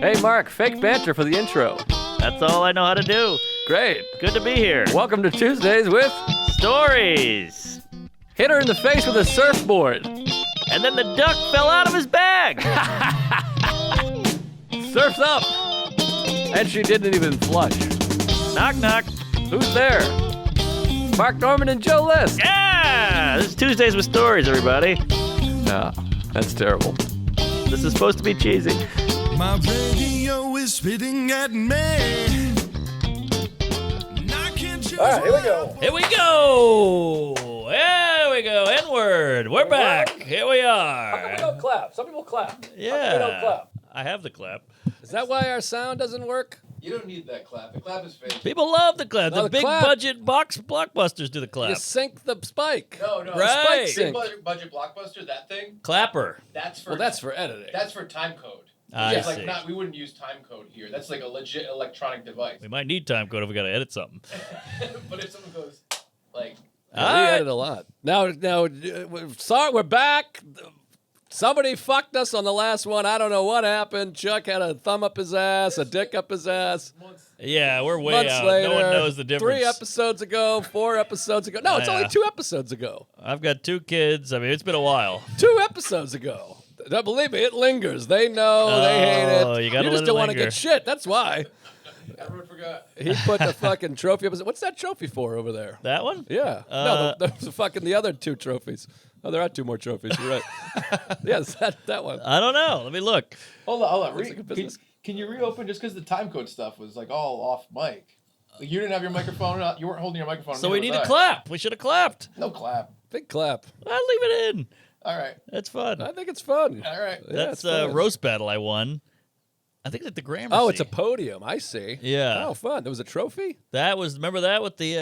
Hey, Mark, fake banter for the intro. That's all I know how to do. Great. Good to be here. Welcome to Tuesdays with Stories. Hit her in the face with a surfboard. And then the duck fell out of his bag. Surf's up. And she didn't even flush. Knock, knock. Who's there? Mark Norman and Joe List. Yeah! This is Tuesdays with Stories, everybody. No, that's terrible. This is supposed to be cheesy. My radio is spitting at me. All right, here we go. Here we go. There we go. N-word. We're back. Here we How come we are. don't clap? Some people clap. How come we don't Yeah. clap? I have the clap. Is that why our sound doesn't work? You don't need that clap. The clap is fake. People love the clap. No, The the big clap. budget blockbusters do the clap. You sync the spike. No. Right. Spike sync. Budget blockbuster, that thing, Clapper. that's for Well, that's for editing. that's for time code. I It's see. we wouldn't use time code here. That's like a legit electronic device. We might need time code if we got to edit something. But if someone goes like, Yeah, All we right. edit a lot. Now, sorry, we're back. Somebody fucked us on the last one. I don't know what happened. Chuck had a thumb up his ass, a dick up his ass. Yeah, we're way Months out. later, No one knows the difference. 3 episodes ago, 4 episodes ago. No, it's only 2 episodes ago. I've got 2 kids. I mean, it's been a while. 2 episodes ago. Don't believe me, it lingers. They know, they hate it. Oh, you gotta just let it don't want to linger. get shit. That's why. everyone forgot. He put the fucking trophy up. What's that trophy for over there? That one? Yeah. No, the fucking the other 2 trophies. Oh, there are 2 more trophies. You're right. Yes, that one. I don't know. Let me look. Hold on. Looks like a business. Can you reopen just because the time code stuff was like all off mic? Like you didn't have your microphone. You weren't holding your microphone. So neither we need was to I. clap. We should have clapped. No clap. Big clap. I'll leave it in. All right. That's fun. I think it's fun. All right. Yeah, That's it's fun. roast battle I won. I think at the Gramercy. Oh, it's a podium. I see. Yeah. Oh, fun. There was a trophy? That was, remember that with the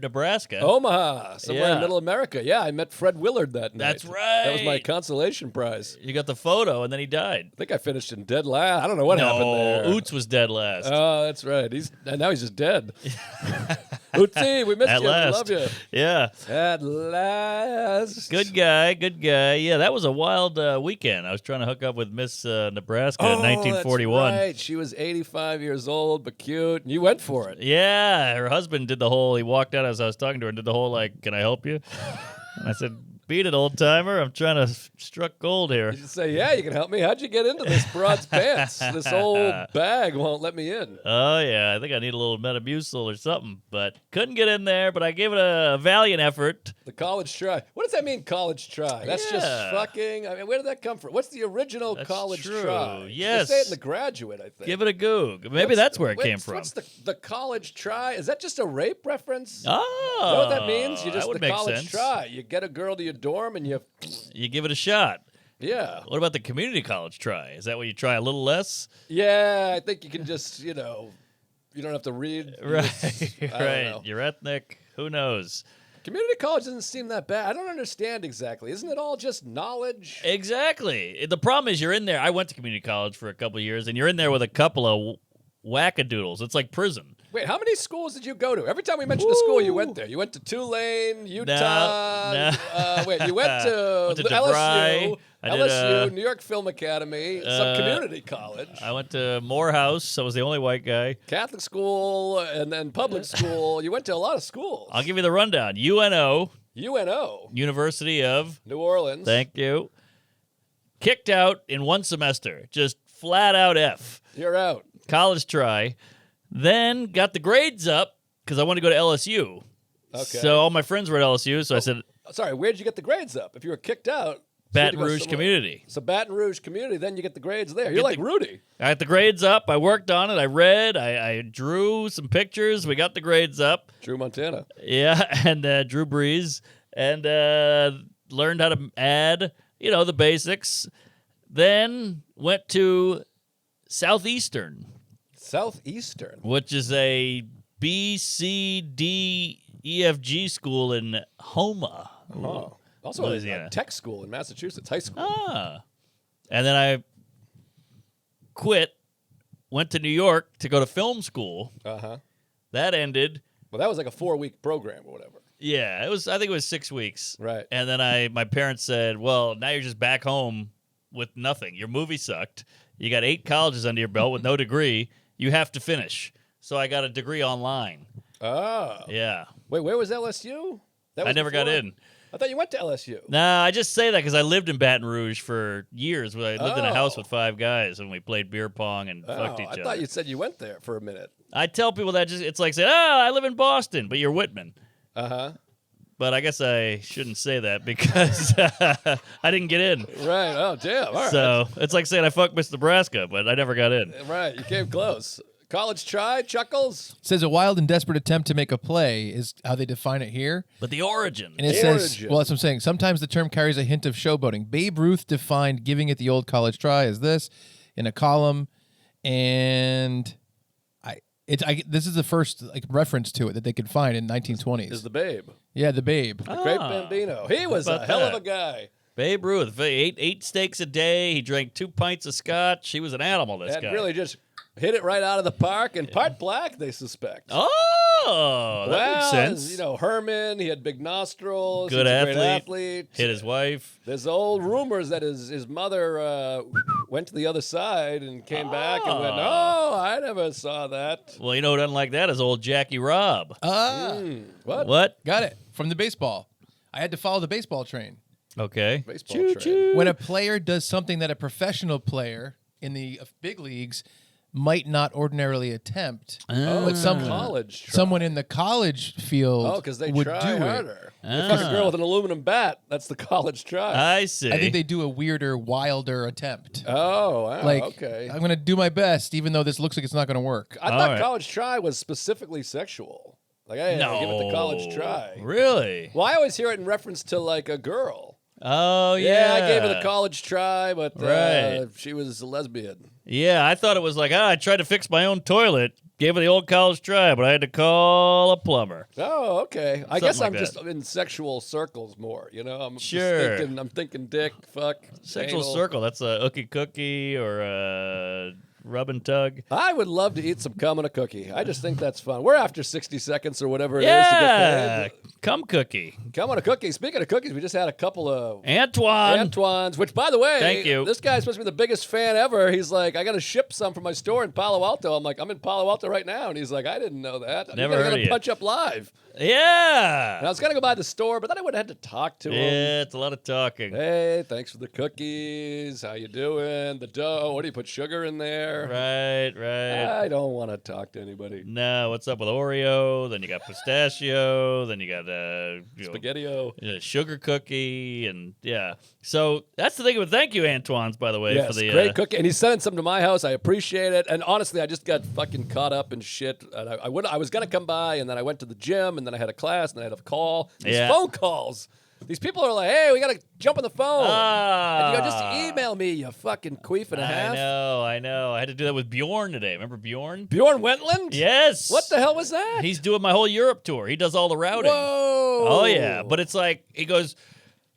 Nebraska? Omaha, somewhere in Yeah. Middle America. Yeah, I met Fred Willard that night. That's That was my right. consolation prize. You got the photo, and then he died. I think I finished in dead last. I don't know what happened there. Oots was dead last. Oh, that's right. Now he's just dead. Ootsie, we missed At you. last. We love you. Yeah. At last. Good guy. Yeah, that was a wild weekend. I was trying to hook up with Miss Nebraska in Oh, 1941. That's right. She was 85 years old, but cute, and you went for it. Yeah, her husband did the whole, he walked out as I was talking to her and did the whole, like, can I help you? And I said, beat it, old timer. I'm trying to struck gold here. You should say, yeah, you can help me. How'd you get into this broad's pants? This old bag won't let me in. Oh, yeah, I think I need a little Metamucil or something, but couldn't get in there, but I gave it a valiant effort. The college try. What does that mean, college try? That's just Yeah. fucking. I mean, where did that come from? What's the original That's college true. try? Yes. They say it in The Graduate, I think. Give it a goog. Maybe that's where it came from. What's the college try? Is that just a rape reference? Oh, You know what that means? You that just would the make college sense. try. You get a girl to your dorm and you, You give it a shot. yeah, What about the community college try? Is that where you try a little less? yeah. I think you can just, you don't have to read. You Right, just- I don't right. know. You're ethnic. Who knows? Community college doesn't seem that bad. I don't understand exactly. Isn't it all just knowledge? Exactly. The problem is you're in there. I went to community college for a couple of years, and you're in there with a couple of wackadoodles. It's like prison. Wait, how many schools did you go to? Every time we mentioned a school, you went there. You went to Tulane, Utah. No. Wait, you went to, Went to LSU, DeVry. I did, LSU, New York Film Academy, some community college, I went to Morehouse. I was the only white guy. Catholic school, and then public school. You went to a lot of schools. I'll give you the rundown. UNO, UNO, University of, New Orleans. thank you, kicked out in one semester. Just flat out F. You're out. College try. Then got the grades up because I wanted to go to LSU. Okay. So all my friends were at LSU, so I said, Sorry, where'd you get the grades up? If you were kicked out, so you had to Baton go Rouge somewhere. Community. So Baton Rouge Community, then you get the grades there. You're Get like the- Rudy. I got the grades up. I worked on it. I read. I drew some pictures. We got the grades up. Drew Montana. Yeah, and Drew Brees. And learned how to add, the basics. Then went to Southeastern, Southeastern. which is a B, C, D, E, F, G school in Houma. Oh. Also Louisiana. a tech school in Massachusetts, high school. Ah. And then I quit, went to New York to go to film school. Uh-huh. That ended. Well, that was like a 4-week program or whatever. Yeah, I think it was 6 weeks. Right. And then my parents said, well, now you're just back home with nothing. Your movie sucked. You got 8 colleges under your belt with no degree. You have to finish. So I got a degree online. Oh. Yeah. Wait, where was LSU? That I was never got before? in. I thought you went to LSU. Nah, I just say that because I lived in Baton Rouge for years. I lived in a house Oh. with 5 guys, and we played beer pong and fucked each I other. thought you said you went there for a minute. I tell people that it's like saying, I live in Boston, but you're Whitman. Uh-huh. But I guess I shouldn't say that because I didn't get in. Right. Oh, damn. All right. So it's like saying I fucked Miss Nebraska, but I never got in. Right. You came close. College try, Chuckles? Says a wild and desperate attempt to make a play is how they define it here. But the origin. And it says, well, that's what I'm saying. Sometimes the term carries a hint of showboating. Babe Ruth defined giving it the old college try as this in a column, and this is the first reference to it that they could find in 1920s. Is the Babe. Yeah, the Babe. The Great Bambino. He was a about hell of that? a guy. Babe Ruth, ate 8 steaks a day. He drank 2 pints of scotch. He was an animal, this And guy. really just hit it right out of the park. And part black, they suspect. Oh, that makes sense. You know, Herman, he had big nostrils. Good He's a great athlete. athlete. Hit his wife. There's old rumors that his mother went to the other side and came back and went, "Oh, I never saw that." Well, you know who doesn't like that is old Jackie Robb. What? What? Got it. From the baseball. I had to follow the baseball train. Okay. Baseball Choo-choo. When a player does something that a professional player in the big leagues might not ordinarily attempt, Oh, but it's some college. Try. someone in the college field Oh, because they would try do it. harder. They fuck a girl with an aluminum bat. That's the college try. I see. I think they do a weirder, wilder attempt. Oh, wow. Like, okay. I'm going to do my best, even though this looks like it's not going to work. I All thought right. college try was specifically sexual. Like, hey, no. give it the college try. Really? Well, I always hear it in reference to like a girl. Oh, yeah. I gave her the college try, but Right. she was a lesbian. Yeah, I thought it was like, I tried to fix my own toilet. Gave it the old college try, but I had to call a plumber. Oh, okay. I Something guess like I'm that. just in sexual circles more. You know, I'm just Sure. I'm thinking dick, fuck, Sexual anal. circle. That's a ookie cookie or a rub and tug. I would love to eat some cum and a cookie. I just think that's fun. We're after 60 seconds or whatever it is to get Yeah. paid. Cum cookie. Cum and a cookie. Speaking of cookies, we just had a couple of Antoine. Antoine's, which, by the way, Thank you. this guy's supposed to be the biggest fan ever. He's like, I got to ship some from my store in Palo Alto. I'm like, I'm in Palo Alto right now. And he's like, I didn't know that. Never I'm heard of to you. punch up live. Yeah. And I was going to go by the store, but then I would have had to talk to him. Yeah, it's a lot of talking. Hey, thanks for the cookies. How you doing? The dough. What do you put sugar in there? Right. I don't want to talk to anybody. No, what's up with Oreo? Then you got pistachio. Then you got Spaghetti-o. sugar cookie, and yeah. So that's the thing. But thank you, Antoine's, by the way, Yes, for the great cookie. And he's sending some to my house. I appreciate it. And honestly, I just got fucking caught up in shit. And I was going to come by, and then I went to the gym, and then I had a class, and then I had a call. These Yeah. phone calls. These people are like, hey, we got to jump on the phone. And you go, just email me, you fucking queef and a half. I know. I had to do that with Bjorn today. Remember Bjorn? Bjorn Wentland? Yes. What the hell was that? He's doing my whole Europe tour. He does all the routing. Whoa. Oh, yeah. But it's like, he goes,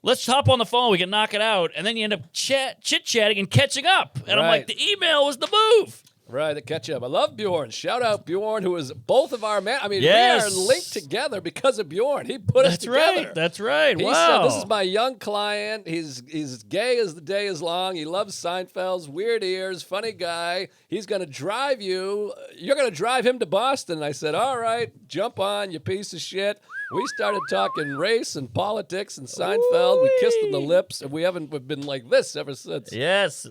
let's hop on the phone. We can knock it out. And then you end up chit-chatting and catching up. And I'm like, Right. the email was the move. Right, the catch up. I love Bjorn. Shout out Bjorn, who is both of our men. I mean, Yes. we are linked together because of Bjorn. He put us That's together. right. That's right. He Wow. said, this is my young client. He's gay as the day is long. He loves Seinfeld's, weird ears, funny guy. He's going to drive you. You're going to drive him to Boston. And I said, all right, jump on, you piece of shit. We started talking race and politics and Seinfeld. We kissed on the lips, and we've been like this ever since. Yes.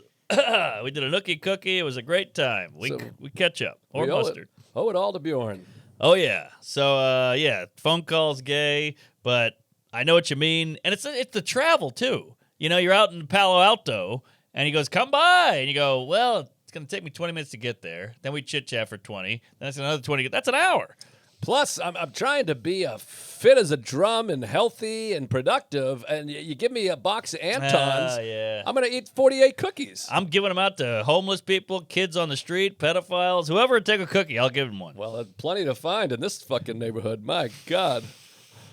We did a nookie cookie. It was a great time. We catch up. Or We owe mustard. it all to Bjorn. Oh, yeah. So, yeah, phone calls gay, but I know what you mean. And it's the travel, too. You know, you're out in Palo Alto, and he goes, come by. And you go, well, it's going to take me 20 minutes to get there. Then we chit-chat for 20. Then it's another 20. That's an hour. Plus, I'm trying to be fit as a drum and healthy and productive, and you give me a box of Antons, Yeah. I'm going to eat 48 cookies. I'm giving them out to homeless people, kids on the street, pedophiles, whoever would take a cookie, I'll give them one. Well, plenty to find in this fucking neighborhood. My God.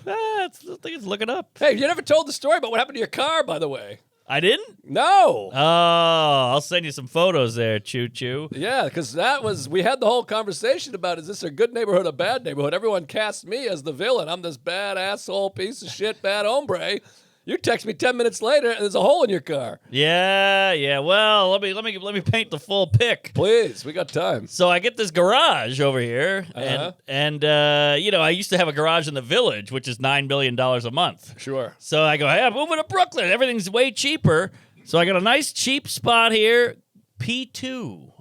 I think it's looking up. Hey, you never told the story about what happened to your car, by the way. I didn't? No. Oh, I'll send you some photos there, Choo-Choo. Yeah, because we had the whole conversation about, is this a good neighborhood, a bad neighborhood? Everyone cast me as the villain. I'm this bad asshole, piece of shit, bad hombre. You text me 10 minutes later, and there's a hole in your car. Yeah. Well, let me paint the full pic. Please, we got time. So I get this garage over here, Uh-huh. and I used to have a garage in the Village, which is $9 million a month. Sure. So I go, hey, I'm moving to Brooklyn. Everything's way cheaper. So I got a nice cheap spot here, P2,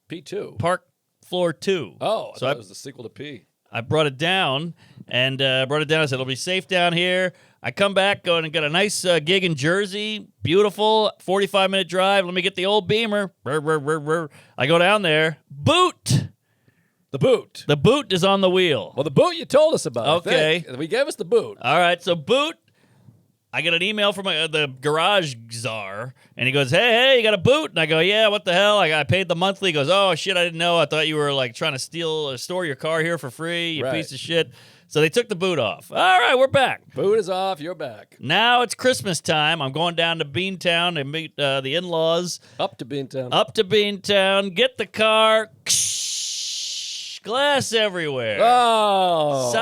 P2. Park Floor 2. Oh, I So thought it was the sequel to P. I brought it down, and I said, it'll be safe down here. I come back, go and get a nice gig in Jersey. Beautiful, 45-minute drive. Let me get the old Beamer. Brr, brr, brr, brr. I go down there. Boot. The boot. The boot is on the wheel. Well, the boot you told us about. Okay. I think. We gave us the boot. All right, so boot. I get an email from the garage czar, and he goes, hey, you got a boot? And I go, yeah, what the hell? I paid the monthly. He goes, oh, shit, I didn't know. I thought you were, like, trying to store your car here for free, you Right. piece of shit. So they took the boot off. All right, we're back. Boot is off. You're back. Now it's Christmas time. I'm going down to Beantown to meet the in-laws. Up to Beantown. Up to Beantown, get the car. Glass everywhere. Oh.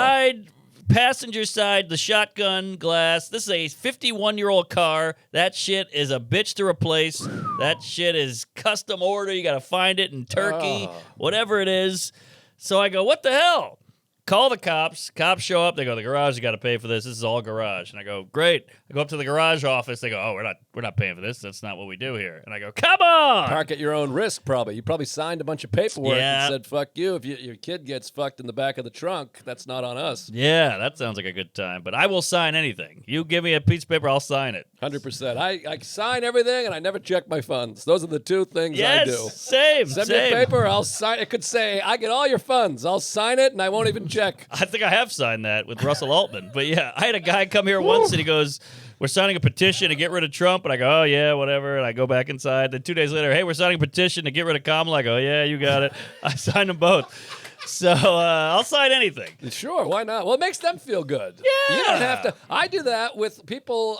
Passenger side, the shotgun glass. This is a 51-year-old car. That shit is a bitch to replace. That shit is custom order. You got to find it in Turkey, whatever it is. So I go, what the hell? Call the cops. Cops show up. They go, the garage, you got to pay for this. This is all garage. And I go, great. I go up to the garage office. They go, oh, we're not paying for this. That's not what we do here. And I go, come on. Park at your own risk, probably. You probably signed a bunch of paperwork Yeah. and said, fuck you. If your kid gets fucked in the back of the trunk, that's not on us. Yeah, that sounds like a good time. But I will sign anything. You give me a piece of paper, I'll sign it. 100%. I sign everything, and I never check my funds. Those are the two things Yes, I do. same. Send me a paper, I'll sign. It could say, I get all your funds. I'll sign it, and I won't even check. I think I have signed that with Russell Altman. But yeah, I had a guy come here once and he goes, we're signing a petition to get rid of Trump. And I go, oh, yeah, whatever. And I go back inside. Then 2 days later, hey, we're signing a petition to get rid of Kamala. I go, yeah, you got it. I signed them both. So I'll sign anything. Sure, why not? Well, it makes them feel good. Yeah. You don't have to. I do that with people,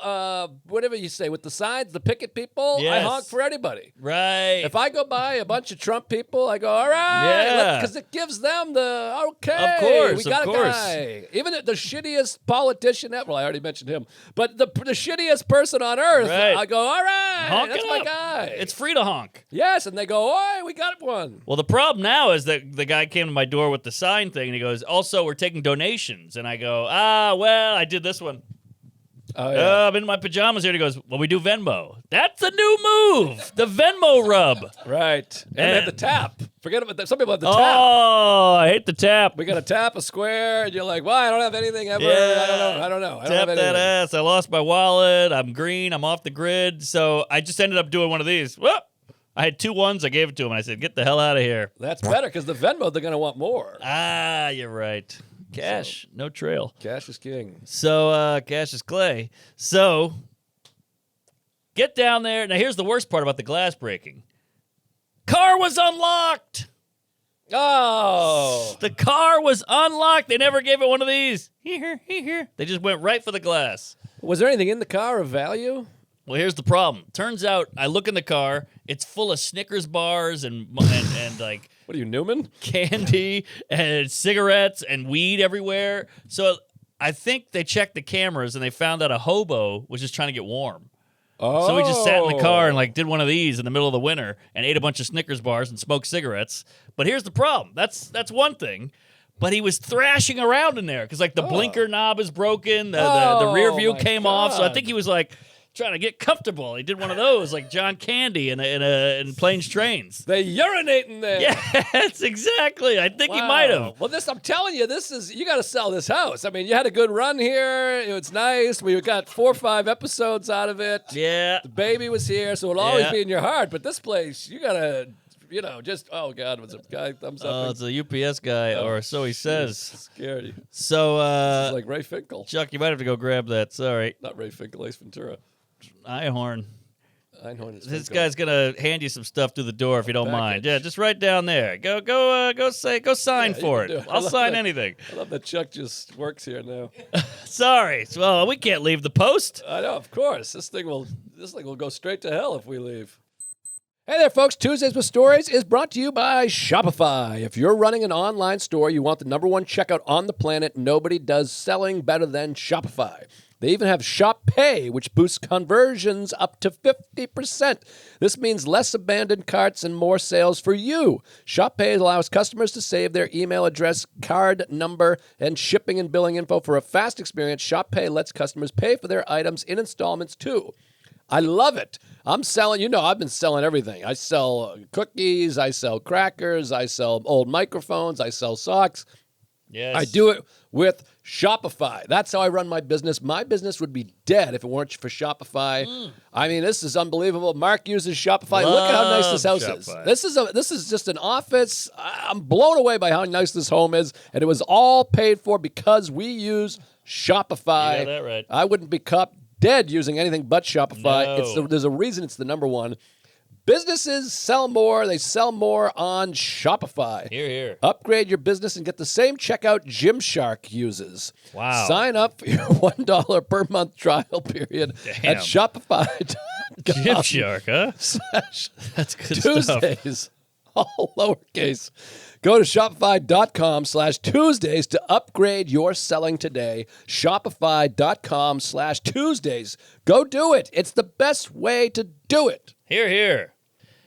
whatever you say, with the signs, the picket people. I Yes. honk for anybody. Right. If I go by a bunch of Trump people, I go, all right. Yeah. Because it gives them the, okay. Of course, we got of a course. guy. Even the shittiest politician ever. Well, I already mentioned him. But the shittiest person on earth, Right. I go, all right. Honk that's it my up. guy. It's free to honk. Yes, and they go, oi, we got one. Well, the problem now is that the guy came to my door with the sign thing, and he goes, also, we're taking donations. And I go, well, I did this one. Oh, yeah. I'm in my pajamas here. And he goes, well, we do Venmo. That's a new move. The Venmo rub. Right. And they have the tap. Forget about that. Some people have the tap. Oh, I hate the tap. We got to tap a square, and you're like, well, I don't have anything ever. Yeah. I don't know. I don't Tap have that anything. ass. I lost my wallet. I'm green. I'm off the grid. So I just ended up doing one of these. Well, I had 2 ones. I gave it to him. And I said, get the hell out of here. That's better because the Venmo, they're going to want more. Ah, you're right. Cash, no trail. Cash is king. So cash is clay. So get down there. Now, here's the worst part about the glass breaking. Car was unlocked. Oh. The car was unlocked. They never gave it one of these. Here. They just went right for the glass. Was there anything in the car of value? Well, here's the problem. Turns out I look in the car. It's full of Snickers bars and like What are you, Newman? candy and cigarettes and weed everywhere. So I think they checked the cameras and they found that a hobo was just trying to get warm. Oh. So we just sat in the car and like did one of these in the middle of the winter and ate a bunch of Snickers bars and smoked cigarettes. But here's the problem. That's one thing. But he was thrashing around in there because like the blinker knob is broken, the rear view my came off. So I God. think he was like trying to get comfortable. He did one of those like John Candy in Planes Trains. They urinate in there. Yes, exactly. I think he might have. Well, I'm telling you, you got to sell this house. I mean, you had a good run here. It was nice. We got 4 or 5 episodes out of it. Yeah. The baby was here, so it'll always Yeah. be in your heart. But this place, you got to, just, oh, God, was a guy thumbs up? Oh, it's a UPS guy, or so he says. Scared you. So, It's like Ray Finkel. Chuck, you might have to go grab that. Sorry. Not Ray Finkel, Ace Ventura. Einhorn. Einhorn is This Finkel. guy's gonna hand you some stuff through the door if you don't mind. Package. Yeah, just right down there. Go sign Yeah, you for can it. do it. I I'll love sign that. anything. I love that Chuck just works here now. Sorry. Well, we can't leave the post. I know, of course. This thing will go straight to hell if we leave. Hey there, folks. Tuesdays with Stories is brought to you by Shopify. If you're running an online store, you want the #1 checkout on the planet. Nobody does selling better than Shopify. They even have Shop Pay, which boosts conversions up to 50%. This means less abandoned carts and more sales for you. Shop Pay allows customers to save their email address, card number, and shipping and billing info for a fast experience. Shop Pay lets customers pay for their items in installments too. I love it. I'm selling, I've been selling everything. I sell cookies, I sell crackers, I sell old microphones, I sell socks. Yes. I do it with Shopify. That's how I run my business. My business would be dead if it weren't for Shopify. I mean, this is unbelievable. Mark uses Shopify. Look at how nice this house Shopify. is. This is just an office. I'm blown away by how nice this home is, and it was all paid for because we use Shopify. You got that right. I wouldn't be caught dead using anything but Shopify. No. There's a reason it's the number one. Businesses sell more. They sell more on Shopify. Here, here. Upgrade your business and get the same checkout Gymshark uses. Wow. Sign up for your $1 per month trial period Damn. at Shopify. Gymshark, huh? That's good stuff. Tuesdays, all lowercase. Go to Shopify.com/Tuesdays to upgrade your selling today. Shopify.com/Tuesdays. Go do it. It's the best way to do it. Here, here.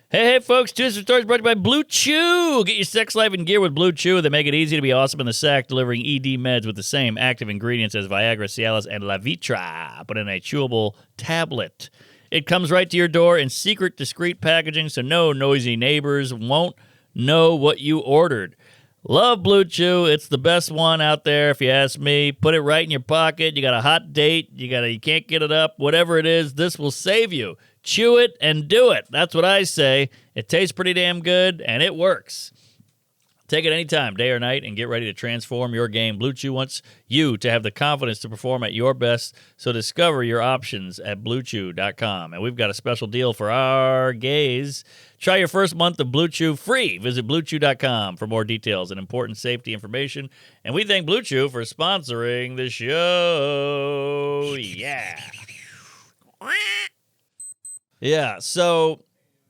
Hey, folks, Tuesday Stories brought to you by BlueChew. Get your sex life in gear with BlueChew. They make it easy to be awesome in the sack, delivering ED meds with the same active ingredients as Viagra, Cialis, and Levitra, but in a chewable tablet. It comes right to your door in secret, discreet packaging, so no noisy neighbors won't know what you ordered. Love BlueChew. It's the best one out there, if you ask me. Put it right in your pocket. You got a hot date. You can't get it up. Whatever it is, this will save you. Chew it and do it. That's what I say. It tastes pretty damn good, and it works. Take it anytime, day or night, and get ready to transform your game. BlueChew wants you to have the confidence to perform at your best, so discover your options at BlueChew.com. And we've got a special deal for our gays. Try your first month of BlueChew free. Visit BlueChew.com for more details and important safety information. And we thank BlueChew for sponsoring the show. Yeah. Yeah, so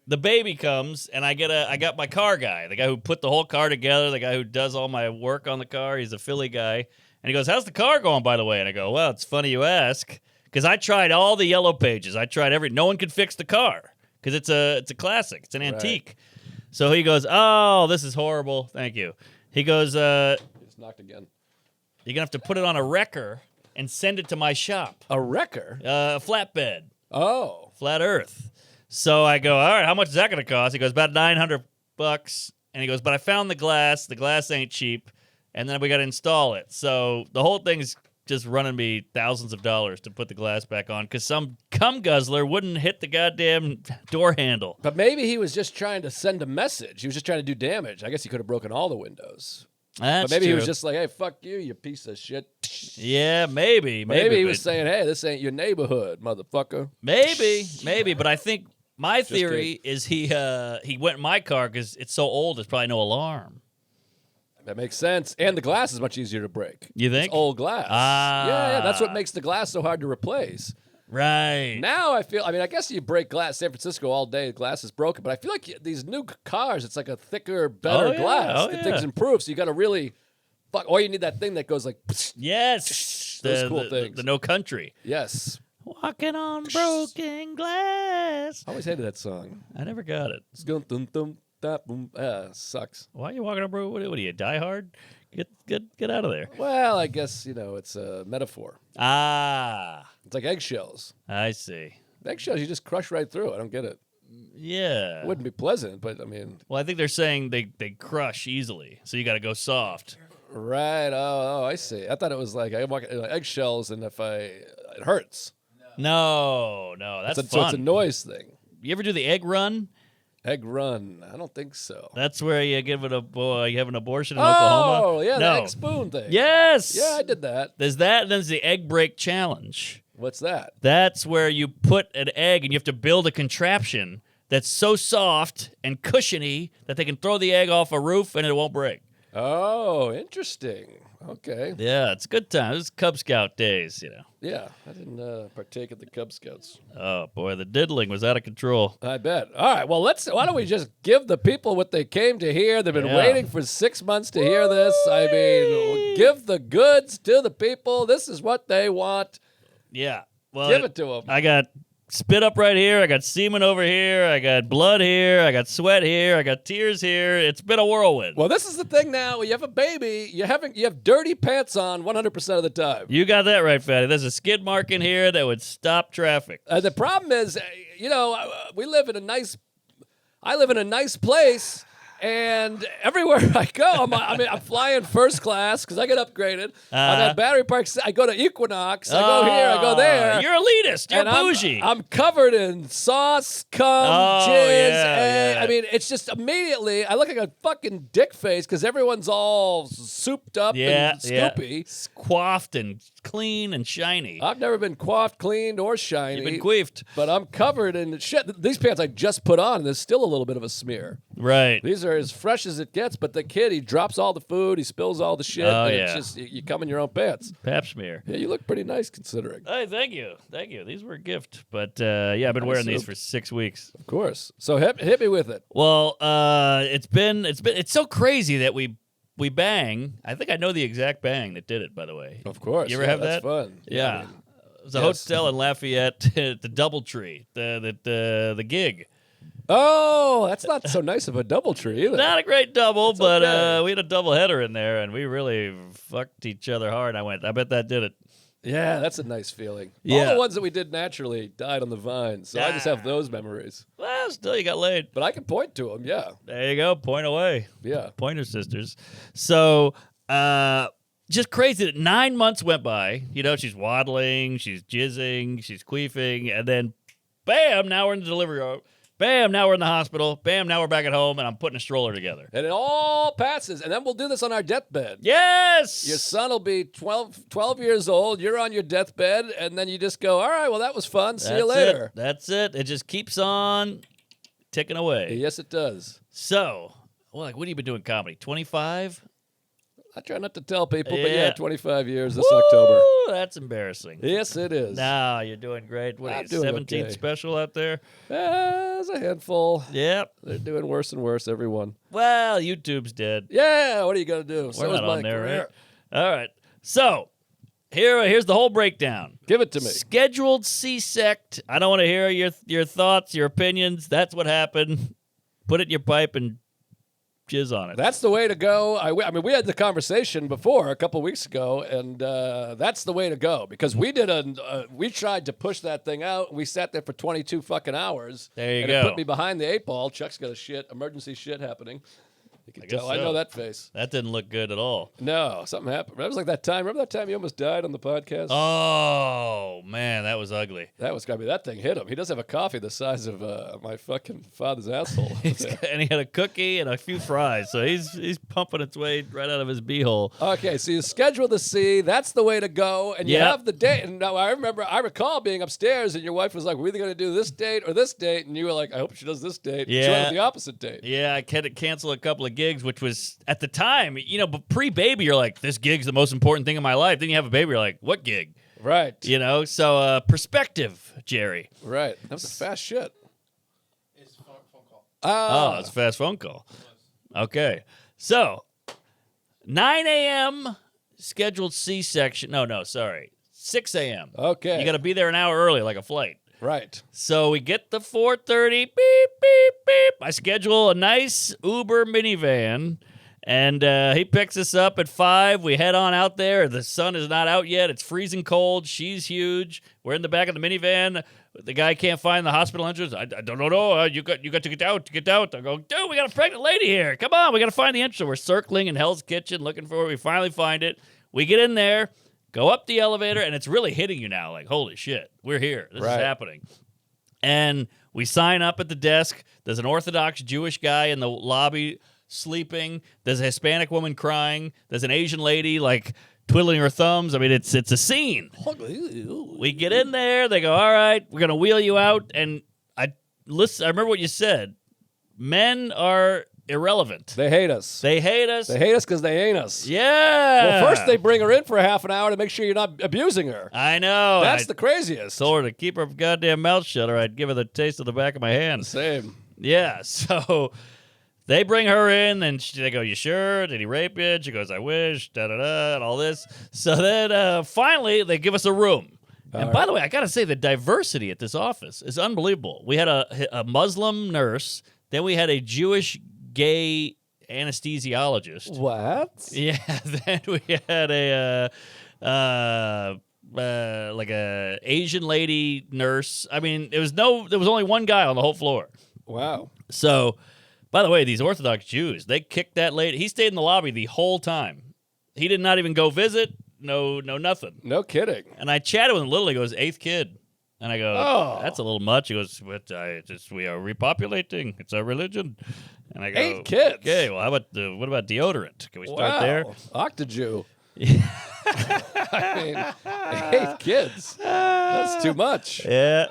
the baby comes, and I got my car guy, the guy who put the whole car together, the guy who does all my work on the car. He's a Philly guy. And he goes, how's the car going, by the way? And I go, well, it's funny you ask, because I tried all the yellow pages. I tried no one could fix the car, because it's a classic. It's an antique. So he goes, oh, this is horrible. Thank you. He goes, It's knocked again. you're going to have to put it on a wrecker and send it to my shop. A wrecker? A flatbed. Oh. Flat Earth. So I go, all right, how much is that going to cost? He goes, about $900. And he goes, but I found the glass. The glass ain't cheap. And then we got to install it. So the whole thing's just running me thousands of dollars to put the glass back on because some cum guzzler wouldn't hit the goddamn door handle. But maybe he was just trying to send a message. He was just trying to do damage. I guess he could have broken all the windows. That's But maybe he true. was just like, hey, fuck you, you piece of shit. Yeah, maybe. Maybe he but- was saying, hey, this ain't your neighborhood, motherfucker. Maybe. But I think my theory kidding. is he went in my car because it's so old, there's probably no alarm. That makes sense. And the glass is much easier to break. You think? It's old glass. Ah. Yeah, that's what makes the glass so hard to replace. Right. Now I guess you break glass. San Francisco all day, the glass is broken. But I feel like these new cars, it's like a thicker, better Oh, yeah. glass. Oh, Things yeah. improve, so you got to really fuck. Or you need that thing that goes like, Yes. Those cool things. The No Country. yes. Walking on broken glass. I always hated that song. I never got it. Sucks. Why are you walking on broken? What are you, Die Hard? Get out of there. Well, I guess, it's a metaphor. Ah, It's like eggshells. I see. Eggshells, you just crush right through. I don't get it. Yeah. It wouldn't be pleasant, but I mean, Well, I think they're saying they crush easily, so you got to go soft. right. Oh, I see. I thought it was like I walk eggshells, and it hurts. No, that's So fun. it's a noise thing. You ever do the egg run? Egg run. I don't think so. That's where you you have an abortion in Oklahoma. Oh, yeah, no. the egg spoon thing. Yes. Yeah, I did that. There's that, and there's the egg break challenge. What's that? That's where you put an egg and you have to build a contraption that's so soft and cushiony that they can throw the egg off a roof and it won't break. Oh, interesting. Okay. Yeah, it's a good time. This is Cub Scout days, Yeah, I didn't partake at the Cub Scouts. Oh, boy, the diddling was out of control. I bet. All right, well, why don't we just give the people what they came to hear? They've been Yeah. waiting for 6 months to hear this. I mean, give the goods to the people. This is what they want. Yeah. Well, Give it to him. I got spit up right here. I got semen over here. I got blood here. I got sweat here. I got tears here. It's been a whirlwind. Well, this is the thing now. When you have a baby, you have dirty pants on 100% of the time. You got that right, Fatty. There's a skid mark in here that would stop traffic. The problem is, we live in a nice. I live in a nice place. And everywhere I go, I'm flying first class because I get upgraded. I'm at Battery Park. I go to Equinox. I go here. I go there. You're elitist. You're and bougie. I'm covered in sauce, cum, jizz. yeah. I mean, it's just immediately I look like a fucking dick face because everyone's all souped up and scoopy. Coiffed and clean and shiny. I've never been coiffed, cleaned, or shiny. You've been queefed. But I'm covered in shit. These pants I just put on, and there's still a little bit of a smear. Right. These are as fresh as it gets, but the kid, he drops all the food, he spills all the shit, and it's just, you come in your own pants. Pap smear. Yeah, you look pretty nice considering. Hey, thank you. Thank you. These were a gift. But, I've been wearing these for 6 weeks. Of course. So hit me with it. Well, it's so crazy that we bang. I think I know the exact bang that did it, by the way. Of course. You ever have that's that? Fun. Yeah. I mean, it was a hotel in Lafayette, the Doubletree, the gig. Oh, that's not so nice of a double tree either. Not a great double, but okay. we had a double header in there, and we really fucked each other hard. I bet that did it. Yeah, that's a nice feeling. Yeah. All the ones that we did naturally died on the vine, so I just have those memories. Well, still, you got laid. But I can point to them, yeah. There you go. Point away. Yeah. Pointer Sisters. So, just crazy that 9 months went by. You know, she's waddling, she's jizzing, she's queefing, and then, bam, now we're in the delivery room. Bam, now we're in the hospital. Bam, now we're back at home, and I'm putting a stroller together. And it all passes, and then we'll do this on our deathbed. Yes! Your son will be 12 years old. You're on your deathbed, and then you just go, all right, well, that was fun. See you later. That's it. It just keeps on ticking away. Yes, it does. So, what have you been doing comedy? 25? I try not to tell people, but Yeah. 25 years this October. That's embarrassing. Yes, it is. No, you're doing great. What are I'm you, doing 17th okay. special out there? There's a handful. Yep. They're doing worse and worse, everyone. Well, YouTube's dead. Yeah, what are you going to do? We're So not is my on there, career. right? All right. So, here's the whole breakdown. Give it to me. Scheduled C-sect. I don't want to hear your thoughts, your opinions. That's what happened. Put it in your pipe and jizz on it. That's the way to go. I mean, we had the conversation before a couple weeks ago, and that's the way to go because we tried to push that thing out. And we sat there for 22 fucking hours. There you and go. It put me behind the 8 ball. Chuck's got emergency shit happening. You can guess tell. I so. know that face. That didn't look good at all. No, something happened. That was like that time. Remember that time you almost died on the podcast? Oh, man, that was ugly. That was gotta be that thing hit him. He does have a coffee the size of my fucking father's asshole. And he had a cookie and a few fries, so he's pumping its way right out of his beehole. Okay, so you schedule the C. That's the way to go, and you Yep. have the date. And now I recall being upstairs, and your wife was like, "We're either going to do this date or this date," and you were like, "I hope she does this date." Yeah. She went with the opposite date. Yeah, I had to cancel a couple of gigs, which was at the time, but pre-baby, you're like, this gig's the most important thing in my life. Then you have a baby, you're like, what gig? Right. So perspective, Jerry. Right. That was a fast shit. It's a phone call. Oh, it's a fast phone call. Okay. So, 9 a.m. scheduled C-section. No, sorry. 6 a.m. Okay. You got to be there an hour early, like a flight. Right. So we get the 4:30, beep, beep, beep. I schedule a nice Uber minivan, and he picks us up at 5. We head on out there. The sun is not out yet. It's freezing cold. She's huge. We're in the back of the minivan. The guy can't find the hospital entrance. I don't know. You got to get out. I go, dude, we got a pregnant lady here. Come on, we got to find the entrance. So we're circling in Hell's Kitchen looking for it. We finally find it. We get in there. Go up the elevator, and it's really hitting you now. Like, holy shit, we're here. This is happening. And we sign up at the desk. There's an Orthodox Jewish guy in the lobby sleeping. There's a Hispanic woman crying. There's an Asian lady, like, twiddling her thumbs. I mean, it's a scene. We get in there. They go, all right, we're going to wheel you out. And I remember what you said. Men are irrelevant. They hate us. They hate us. They hate us because they ain't us. Yeah. Well, first they bring her in for a half an hour to make sure you're not abusing her. I know. That's the craziest. Told her to keep her goddamn mouth shut or I'd give her the taste of the back of my hand. Same. Yeah, so they bring her in and they go, you sure? Did he rape you? She goes, I wish, da-da-da, and all this. So then finally they give us a room. And by the way, I got to say, the diversity at this office is unbelievable. We had a Muslim nurse, then we had a Jewish gay anesthesiologist. What? Yeah, then we had like a Asian lady nurse. I mean, there was only one guy on the whole floor. Wow. So, by the way, these Orthodox Jews, they kicked that lady. He stayed in the lobby the whole time. He did not even go visit. No, nothing. No kidding. And I chatted with him little. He goes, 8th kid. And I go, Oh. that's a little much. He goes, we are repopulating. It's our religion. And I go, 8 kids. Okay, well, what about deodorant? Can we start there? Octojew. I mean, 8 kids. That's too much. Yeah.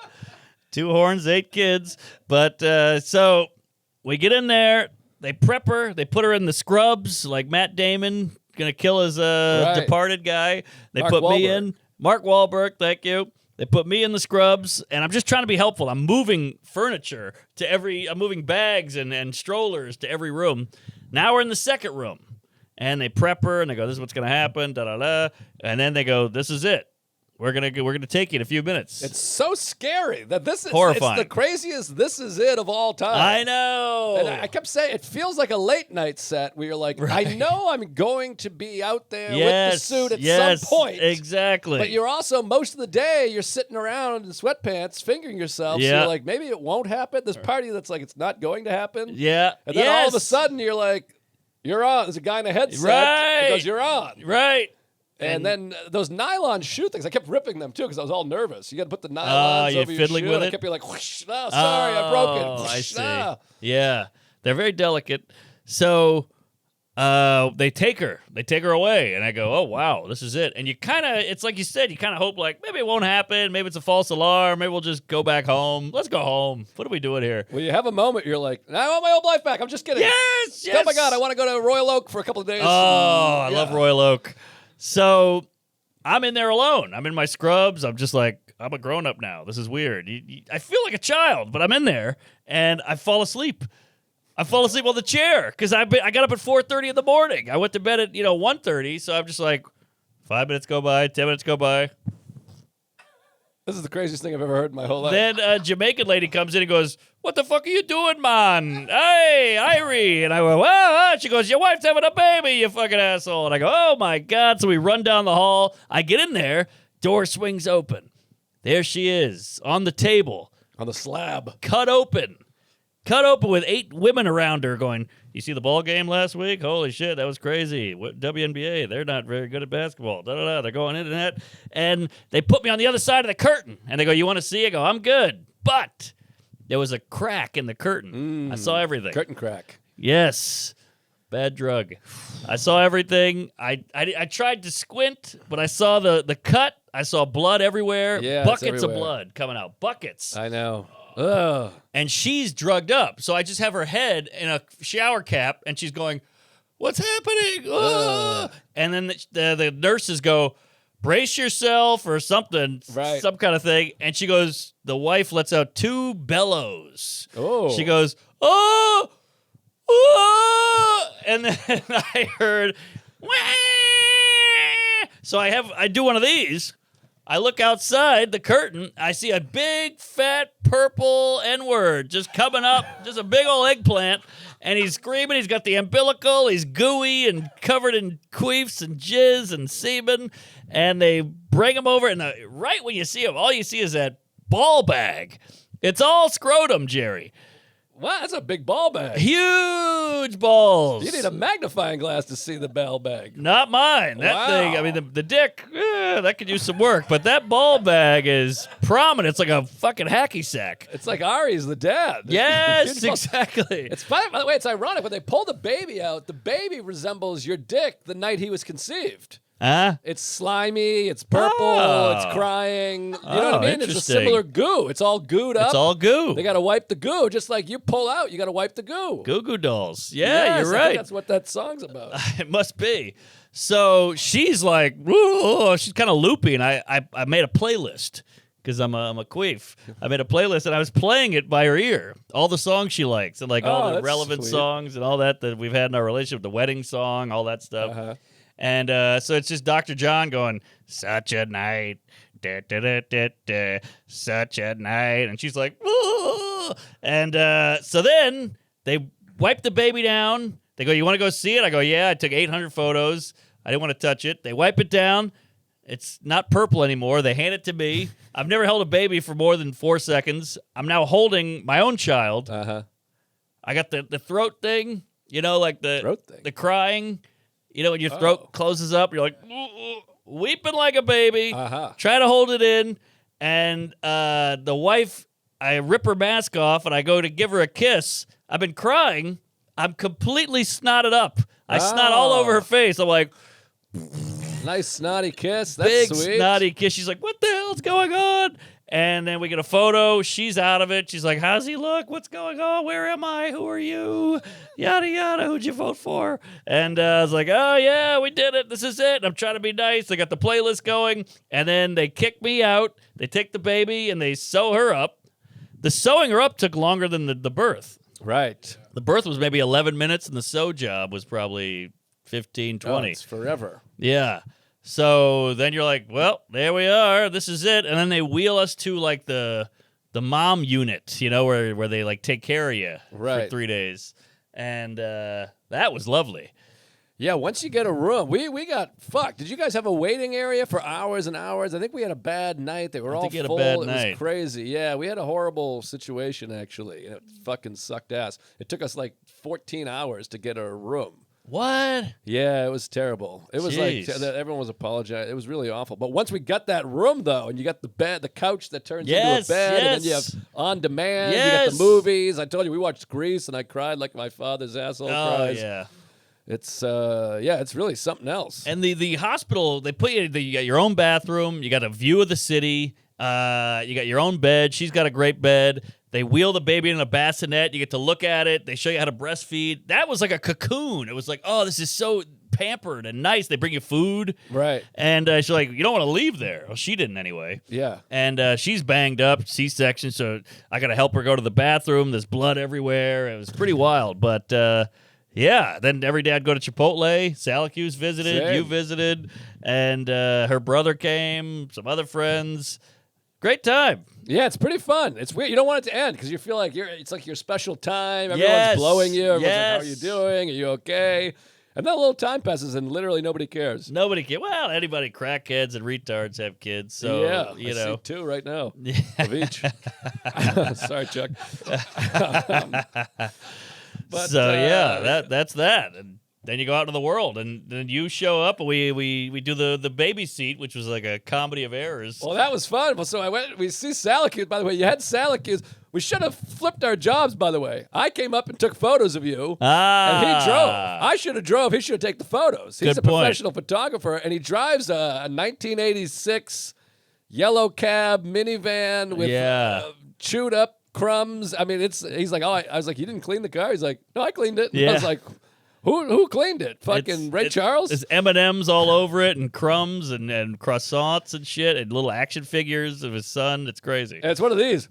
2 horns, 8 kids. But so we get in there. They prep her. They put her in the scrubs like Matt Damon, going to kill his departed guy. They Mark put me Wahlberg. in. Mark Wahlberg, thank you. They put me in the scrubs, and I'm just trying to be helpful. I'm moving furniture to I'm moving bags and strollers to every room. Now we're in the second room, and they prep her, and they go, this is what's going to happen, da-da-da. And then they go, this is it. We're gonna take you in a few minutes. It's so scary that this is Horrifying. It's the craziest this is it of all time. I know. And I kept saying it feels like a late night set where you're like, Right. I know I'm going to be out there yes, with the suit at yes, some point. Exactly. But you're also most of the day you're sitting around in sweatpants, fingering yourself. So Yeah. you're like, maybe it won't happen. This party that's like it's not going to happen. yeah. And then all of a yes. sudden you're like, you're on. There's a guy in a headset. Right. He goes, you're on. Right. And then those nylon shoe things, I kept ripping them too because I was all nervous. You got to put the nylons you're over your fiddling shoe. with And I it? kept being like, whoosh, no, sorry, I broke it. I Whoosh, see. no. Yeah. They're very delicate. So they take her away, and I go, oh wow, this is it. And you kind of, it's like you said, you kind of hope like maybe it won't happen, maybe it's a false alarm, maybe we'll just go back home. Let's go home. What are we doing here? Well, you have a moment, you're like, I want my old life back. I'm just kidding. Yes, Oh my God, I want to go to Royal Oak for a couple of days. Oh, I Yeah. love Royal Oak. So I'm in there alone. I'm in my scrubs. I'm just like, I'm a grown up now. This is weird. I feel like a child, but I'm in there and I fall asleep. I fall asleep on the chair because I got up at 4:30 in the morning. I went to bed at 1:30, so I'm just like, 5 minutes go by, 10 minutes go by. This is the craziest thing I've ever heard in my whole life. Then a Jamaican lady comes in and goes, what the fuck are you doing, man? Hey, Irie. And I go, well, she goes, your wife's having a baby, you fucking asshole. And I go, oh my God. So we run down the hall. I get in there. Door swings open. There she is on the table. On the slab. Cut open with 8 women around her going, you see the ball game last week? Holy shit, that was crazy. WNBA, they're not very good at basketball. Da-da-da, they're going into that. And they put me on the other side of the curtain. And they go, you want to see? I go, I'm good. But there was a crack in the curtain. I saw everything. Curtain crack. Yes. Bad drug. I saw everything. I tried to squint, but I saw the cut. I saw blood everywhere. Yeah, it's Buckets of everywhere. blood coming out. Buckets. I know. Ugh. And she's drugged up. So I just have her head in a shower cap, and she's going, what's happening? Ah! And then the nurses go, brace yourself or something, Right. some kind of thing. And she goes, the wife lets out 2 bellows. Oh. She goes, oh, oh, and then I heard, wah! So I do one of these. I look outside the curtain. I see a big, fat, purple N-word just coming up, just a big old eggplant. And he's screaming. He's got the umbilical. He's gooey and covered in queefs and jizz and semen. And they bring him over. And right when you see him, all you see is that ball bag. It's all scrotum, Jerry. Wow, that's a big ball bag. Huge balls. You need a magnifying glass to see the ball bag. Not mine. That Wow. thing, I mean, the dick, that could use some work. But that ball bag is prominent. It's like a fucking hacky sack. It's like Ari's the dad. Yes, Huge ball- exactly. It's funny, by the way, it's ironic. When they pull the baby out, the baby resembles your dick the night he was conceived. Huh? It's slimy, it's purple, Oh. it's crying. You know Oh, what I mean? It's a interesting. similar goo. It's all gooed up. It's all goo. They got to wipe the goo. Just like you pull out, you got to wipe the goo. Goo Goo Dolls. Yeah, Yes, you're I think right. that's what that song's about. It must be. So she's like, "Whoa," she's kind of loopy, and I made a playlist because I'm a queef. I made a playlist, and I was playing it by her ear, all the songs she likes, and like all Oh, the that's relevant sweet. songs and all that we've had in our relationship, the wedding song, all that stuff. Uh-huh. And so it's just Dr. John going, such a night Da, da, da, da, da, such a night. And she's like, "Ooh." And so then they wipe the baby down. They go, you want to go see it? I go, yeah. I took 800 photos. I didn't want to touch it. They wipe it down. It's not purple anymore. They hand it to me. I've never held a baby for more than 4 seconds. I'm now holding my own child. Uh-huh. I got the throat thing, like Throat thing? the crying. When your throat closes up, you're like, weeping like a baby. Uh-huh. Try to hold it in. And the wife, I rip her mask off, and I go to give her a kiss. I've been crying. I'm completely snotted up. I snot all over her face. I'm like, Nice snotty kiss. That's big sweet. snotty kiss. She's like, what the hell's going on? And then we get a photo. She's out of it. She's like, how's he look? What's going on? Where am I? Who are you? Yada, yada. Who'd you vote for? And I was like, oh, yeah, we did it. This is it. And I'm trying to be nice. They got the playlist going. And then they kick me out. They take the baby and they sew her up. The sewing her up took longer than the birth. Right. The birth was maybe 11 minutes, and the sew job was probably 15, 20. Oh, it's forever. Yeah. So then you're like, well, there we are. This is it. And then they wheel us to like the mom unit, where they like take care of you for Right. 3 days. And that was lovely. Yeah, once you get a room, we got fucked. Did you guys have a waiting area for hours and hours? I think we had a bad night. They were all think you had a full. bad It night. was crazy. Yeah, we had a horrible situation actually. It fucking sucked ass. It took us like 14 hours to get a room. What? Yeah, it was terrible. It was Jeez. like everyone was apologizing. It was really awful. But once we got that room though, and you got the bed, the couch that turns Yes, into a bed, and then you have yes. on demand. You Yes. got the movies. I told you we watched Grease, and I cried like my father's asshole Oh, cries. yeah. It's it's really something else. And the hospital, they put you got your own bathroom. You got a view of the city. You got your own bed. She's got a great bed. They wheel the baby in a bassinet. You get to look at it. They show you how to breastfeed. That was like a cocoon. It was like, oh, this is so pampered and nice. They bring you food. Right. And she's like, you don't want to leave there. Well, she didn't anyway. Yeah. And she's banged up, C-section, so I got to help her go to the bathroom. There's blood everywhere. It was pretty wild. But, yeah, then every day I'd go to Chipotle. Salacuse visited. Same. You visited. And her brother came, some other friends. Great time. Yeah, it's pretty fun. It's weird. You don't want it to end because you feel like it's like your special time. Everyone's Yes. blowing you. Everyone's like, Yes. how are you doing? Are you okay? And then a little time passes and literally nobody cares. Nobody can. Well, anybody, crackheads and retards have kids. So, yeah, you I know. see two right now of each. Sorry, Chuck. But, So, yeah, that's that. And then you go out into the world, and then you show up, and we do the baby seat, which was like a comedy of errors. Well, that was fun. Well, so I went. We see Salacuse. By the way, you had Salacuse. We should have flipped our jobs. By the way, I came up and took photos of you, and he drove. I should have drove. He should have taken the photos. He's Good a point. professional photographer, and he drives a 1986 yellow cab minivan with Yeah. chewed up crumbs. I mean, he's like, oh, I was like, you didn't clean the car. He's like, no, I cleaned it. And I Yeah. was like, who cleaned it? Fucking Ray Charles? There's M&Ms all over it, and crumbs, and croissants and shit, and little action figures of his son. It's crazy. And it's one of these.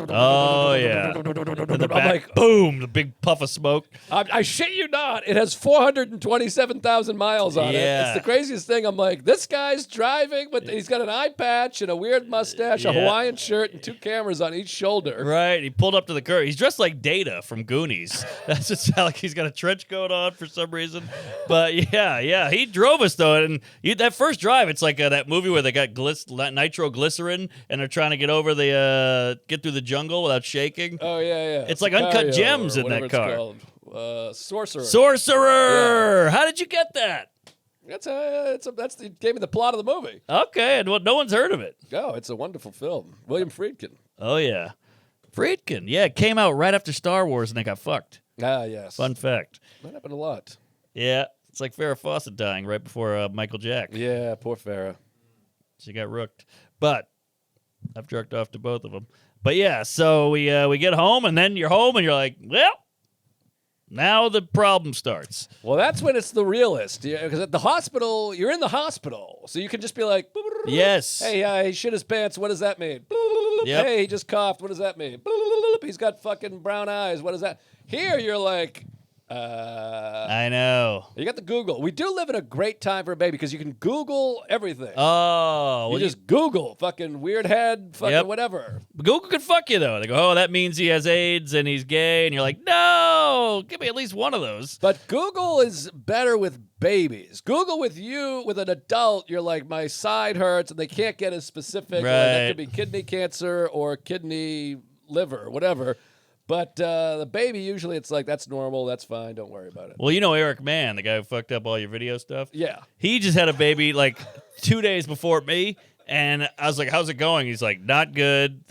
Oh, yeah. In the back, like, boom, the big puff of smoke. I shit you not. It has 427,000 miles on it. Yeah. It's the craziest thing. I'm like, this guy's driving, but he's got an eye patch and a weird mustache, a Yeah. Hawaiian shirt, and two cameras on each shoulder. Right, he pulled up to the curb. He's dressed like Data from Goonies. That's just like he's got a trench coat on for some reason. But yeah, he drove us though, and that first drive, it's like that movie where they got nitroglycerin and they're trying to get over get through the jungle without shaking. Oh, yeah. It's like Uncut Sicario Gems or in that whatever car. it's called. Sorcerer. Sorcerer. How did you get that? That's gave me the plot of the movie. Okay, and no one's heard of it. Oh, it's a wonderful film. William Friedkin. Oh yeah, Friedkin. Yeah, it came out right after Star Wars, and they got fucked. Ah, yes. Fun fact. That happened a lot. Yeah, it's like Farrah Fawcett dying right before Michael Jack. Yeah, poor Farrah. She got rooked. But I've jerked off to both of them. But yeah, so we get home, and then you're home, and you're like, well, now the problem starts. Well, that's when it's the realist. Because at the hospital, you're in the hospital. So you can just be like, Yes. hey, he shit his pants. What does that mean? Yep. Hey, he just coughed. What does that mean? He's got fucking brown eyes. What is that? Here, you're like, I know. You got the Google. We do live in a great time for a baby because you can Google everything. Oh, you well, just Google fucking weird head, fucking Yep. whatever. Google could fuck you, though. They go, oh, that means he has AIDS and he's gay. And you're like, no, give me at least one of those. But Google is better with babies. Google with you, with an adult, you're like, my side hurts, and they can't get as specific. Like, that Right. could be kidney cancer or kidney liver, whatever. But the baby, usually it's like, that's normal, that's fine, don't worry about it. Well, you know Eric Mann, the guy who fucked up all your video stuff? Yeah. He just had a baby like 2 days before me. And I was like, how's it going? He's like, not good.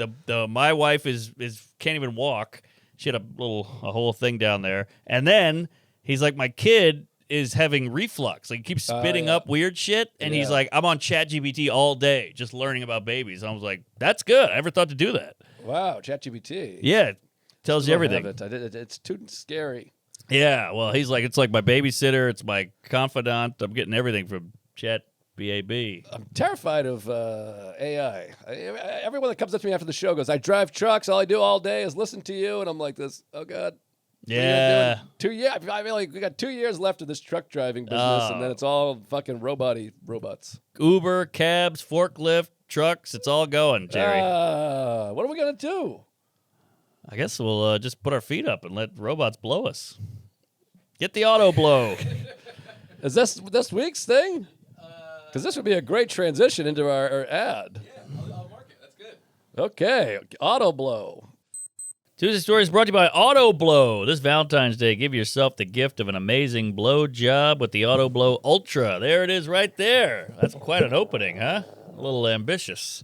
My wife is can't even walk. She had a whole thing down there. And then he's like, my kid is having reflux. Like, he keeps spitting yeah. up weird shit. And he's Yeah. like, I'm on ChatGPT all day just learning about babies. And I was like, that's good. I never thought to do that. Wow, ChatGPT. Yeah, it tells you Don't have everything. it's too scary. Yeah, well, he's like, it's like my babysitter. It's my confidant. I'm getting everything from ChatBAB. I'm terrified of AI. Everyone that comes up to me after the show goes, I drive trucks. All I do all day is listen to you. And I'm like this, oh, God. What are you gonna Yeah. do in 2 years. I feel like we got 2 years left of this truck driving business, and then it's all fucking robots. Uber, cabs, forklift, trucks. It's all going, Jerry. What are we going to do? I guess we'll just put our feet up and let robots blow us. Get the auto blow. Is this week's thing? Because this would be a great transition into our ad. Yeah, I'll mark it. That's good. Okay, auto blow. Tuesday Story is brought to you by Auto Blow. This Valentine's Day, give yourself the gift of an amazing blow job with the Auto Blow Ultra. There it is right there. That's quite an opening, huh? A little ambitious.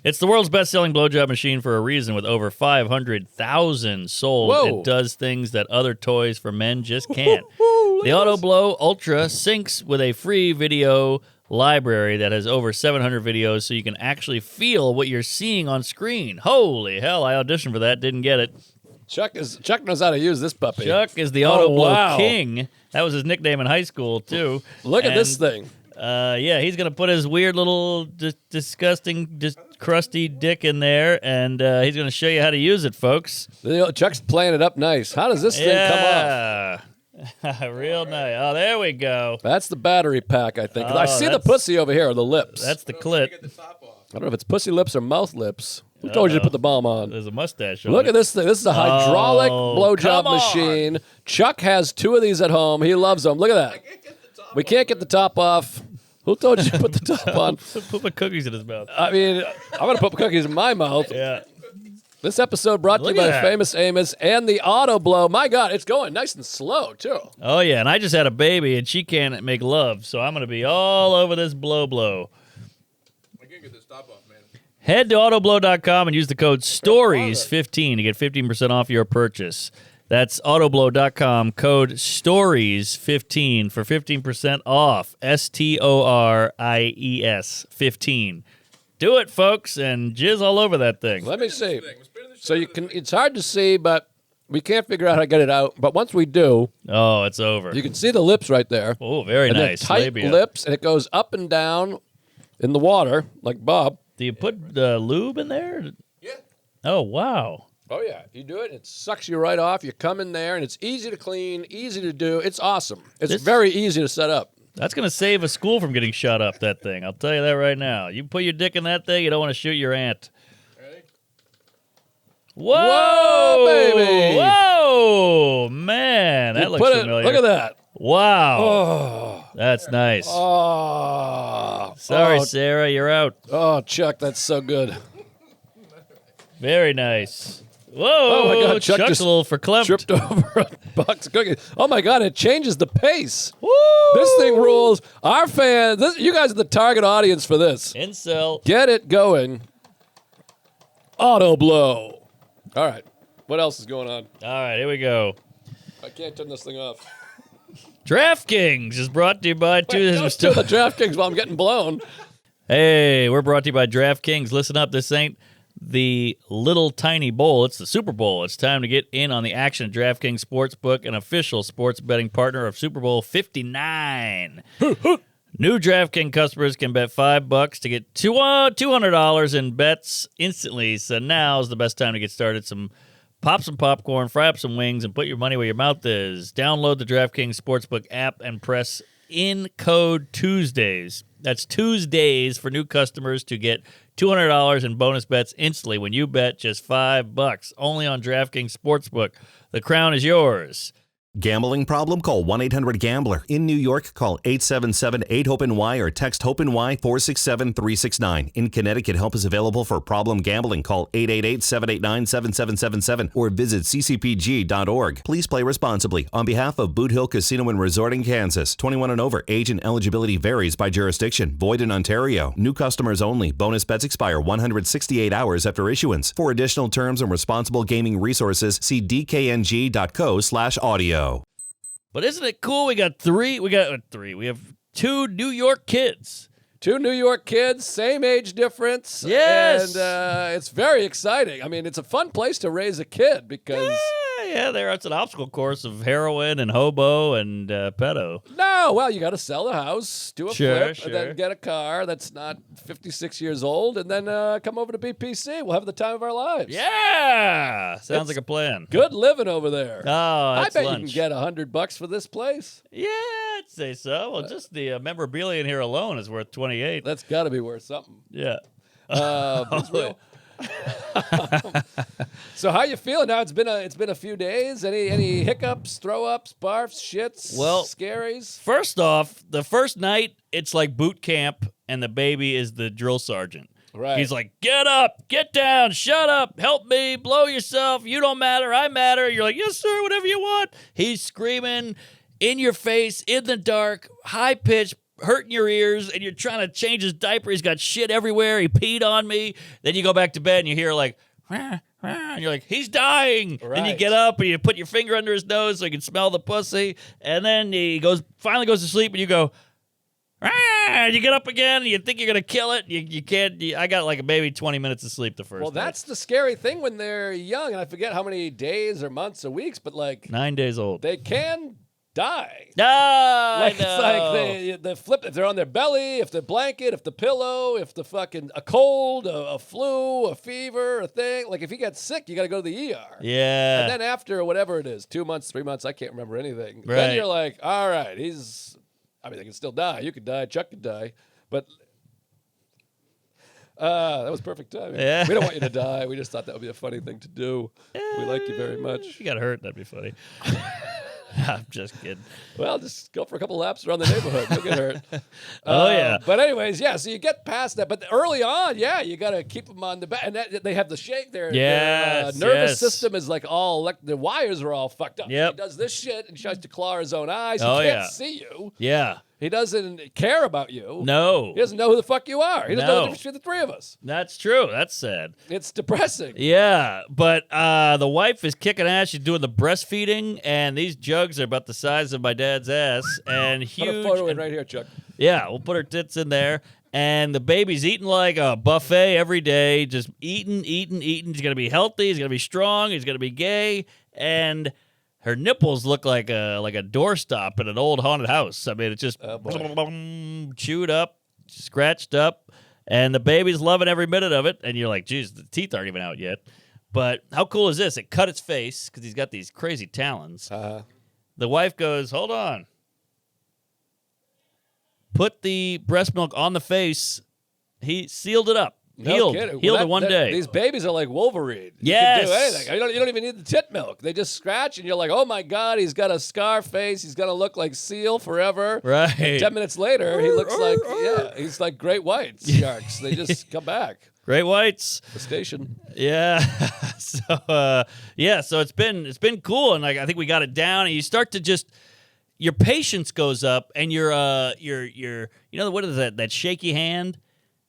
It's the world's best-selling blowjob machine for a reason, with over 500,000 sold. Whoa. It does things that other toys for men just can't. The Auto Blow Ultra syncs with a free video library that has over 700 videos, so you can actually feel what you're seeing on screen. Holy hell, I auditioned for that, didn't get it. Chuck knows how to use this puppy. Chuck is the Auto Blow wow. King. That was his nickname in high school, too. Look at this And, thing. Yeah, he's going to put his weird little disgusting, just crusty dick in there, and he's going to show you how to use it, folks. Chuck's playing it up nice. How does this thing come off? Yeah. Real nice. Oh, there we go. That's the battery pack, I think. I Oh, see the that's- pussy over here, or the lips. That's the clit. Get the top off. I don't know if it's pussy lips or mouth lips. Who told you to put the bomb on? There's a mustache on Look it. at this thing. This is a hydraulic Oh, blowjob come on. machine. Chuck has 2 of these at home. He loves them. Look at that. We can't get the top off. Who told you to put the top on? Put my cookies in his mouth. I mean, I'm going to put cookies in my mouth. Yeah. This episode brought to you Look by at that. Famous Amos and the Auto Blow. My God, it's going nice and slow, too. Oh, yeah, and I just had a baby, and she can't make love, so I'm going to be all over this blow. I can't get this top off, man. Head to autoblow.com and use the code STORIES15 to get 15% off your purchase. That's autoblow.com, code STORIES15 for 15% off. STORIES 15. Do it, folks, and jizz all over that thing. Let me see. So you can. It's hard to see, but we can't figure out how to get it out. But once we do, Oh, it's over. you can see the lips right there. Oh, very And then nice. tight Labia. lips, and it goes up and down in the water, like Bob. Do you put lube in there? Yeah. Oh, wow. Oh, yeah. You do it, it sucks you right off. You come in there, and it's easy to clean, easy to do. It's awesome. It's This- very easy to set up. That's going to save a school from getting shot up, that thing. I'll tell you that right now. You put your dick in that thing, you don't want to shoot your aunt. Ready? Whoa, baby. Whoa, man. That You looks put it- familiar. Look at that. Wow. Oh. That's nice. Oh. Sorry, Oh, Sarah, you're out. oh, Chuck, that's so good. Very nice. Whoa. Oh, my God, Chuck Chuck's just a little verklempt. Tripped over a box of cookies. Oh, my God, it changes the pace. Woo. This thing rules. Our fans, you guys are the target audience for this. Incel. Get it going. Auto blow. All right. What else is going on? All right, here we go. I can't turn this thing off. DraftKings is brought to you by Don't steal the DraftKings while I'm getting blown. Hey, we're brought to you by DraftKings. Listen up, this ain't the little tiny bowl. It's the Super Bowl. It's time to get in on the action at DraftKings Sportsbook, an official sports betting partner of Super Bowl 59. New DraftKings customers can bet $5 to get $200 in bets instantly. So now's the best time to get started. Some Pop some popcorn, fry up some wings, and put your money where your mouth is. Download the DraftKings Sportsbook app and press in code Tuesdays. That's Tuesdays for new customers to get $200 in bonus bets instantly when you bet just $5. Only on DraftKings Sportsbook. The crown is yours. Gambling problem? Call 1-800-GAMBLER. In New York, call 877-8-HOPE-NY or text HOPE-NY 467-369. In Connecticut, help is available for problem gambling. Call 888-789-7777 or visit ccpg.org. Please play responsibly. On behalf of Boot Hill Casino and Resort in Kansas, 21 and over, age and eligibility varies by jurisdiction. Void in Ontario. New customers only. Bonus bets expire 168 hours after issuance. For additional terms and responsible gaming resources, see dkng.co/audio. But isn't it cool? We got three. We have 2 New York kids. 2 New York kids, same age difference. Yes. And it's very exciting. I mean, it's a fun place to raise a kid because... Yeah, it's an obstacle course of heroin and hobo and pedo. No, well, you got to sell the house, do a Sure, flip, and then get a car that's not 56 years old, and then come over to BPC. We'll have the time of our lives. Yeah, sounds like a plan. Good living over there. Oh, I that's bet lunch. you can get $100 for this place. Yeah, I'd say so. Well, just the memorabilia in here alone is worth $28. That's got to be worth something. Yeah. It's real. So how you feeling now? It's been a few days. Any hiccups, throw ups, barfs, shits, scaries? First off, the first night it's like boot camp, and the baby is the drill sergeant. Right. He's like, get up, get down, shut up, help me, blow yourself. You don't matter, I matter. You're like, yes, sir, whatever you want. He's screaming in your face, in the dark, high pitched, hurting your ears, and you're trying to change his diaper. He's got shit everywhere. He peed on me. Then you go back to bed and you hear like, and you're like, he's dying. Right. Then you get up and you put your finger under his nose so you can smell the pussy. And then he finally goes to sleep, and you go, and you get up again, and you think you're gonna kill it. You can't. I got like maybe 20 minutes of sleep the first. Well, night. that's the scary thing when they're young, and I forget how many days or months or weeks, but like 9 days old. they can die. I It's like they flip if they're on their belly, if the blanket, if the pillow, if the fucking a cold, a flu, a fever, a thing. Like if you get sick, you got to go to the ER. Yeah. And then after whatever it is, 2 months, 3 months, I can't remember anything. Right. Then you're like, all right, I mean, they can still die. You could die. Chuck could die. But that was perfect timing. Yeah. We don't want you to die. We just thought that would be a funny thing to do. We like you very much. If you got hurt, that'd be funny. I'm just kidding. Well, just go for a couple laps around the neighborhood. You'll get hurt. Oh, yeah. But anyways, yeah, so you get past that. But early on, yeah, you got to keep them on the back. And they have the shake. Their nervous system is like all, the wires are all fucked up. Yep. He does this shit and tries to claw his own eyes. Oh, He can't yeah. see you. Yeah. He doesn't care about you. No. He doesn't know who the fuck you are. He doesn't know the No. difference between the three of us. That's true. That's sad. It's depressing. Yeah, but the wife is kicking ass. She's doing the breastfeeding, and these jugs are about the size of my dad's ass and huge. Put a photo in and- right here, Chuck. Yeah, we'll put her tits in there. And the baby's eating like a buffet every day, just eating. He's going to be healthy. He's going to be strong. He's going to be gay. And her nipples look like a doorstop in an old haunted house. I mean, it's just chewed up, scratched up. And the baby's loving every minute of it. And you're like, geez, the teeth aren't even out yet. But how cool is this? It cut its face because he's got these crazy talons. The wife goes, hold on. Put the breast milk on the face. He sealed it up. No Healed kidding. it one day. These babies are like Wolverine. Yes. You can do anything. You don't even need the tit milk. They just scratch, and you're like, oh my God, he's got a scar face. He's going to look like Seal forever. Right. 10 minutes later, he looks like, he's like great whites sharks. They just come back. Great whites. The station. Yeah. So it's been cool, and like I think we got it down, and you start to just your patience goes up, and your what is that shaky hand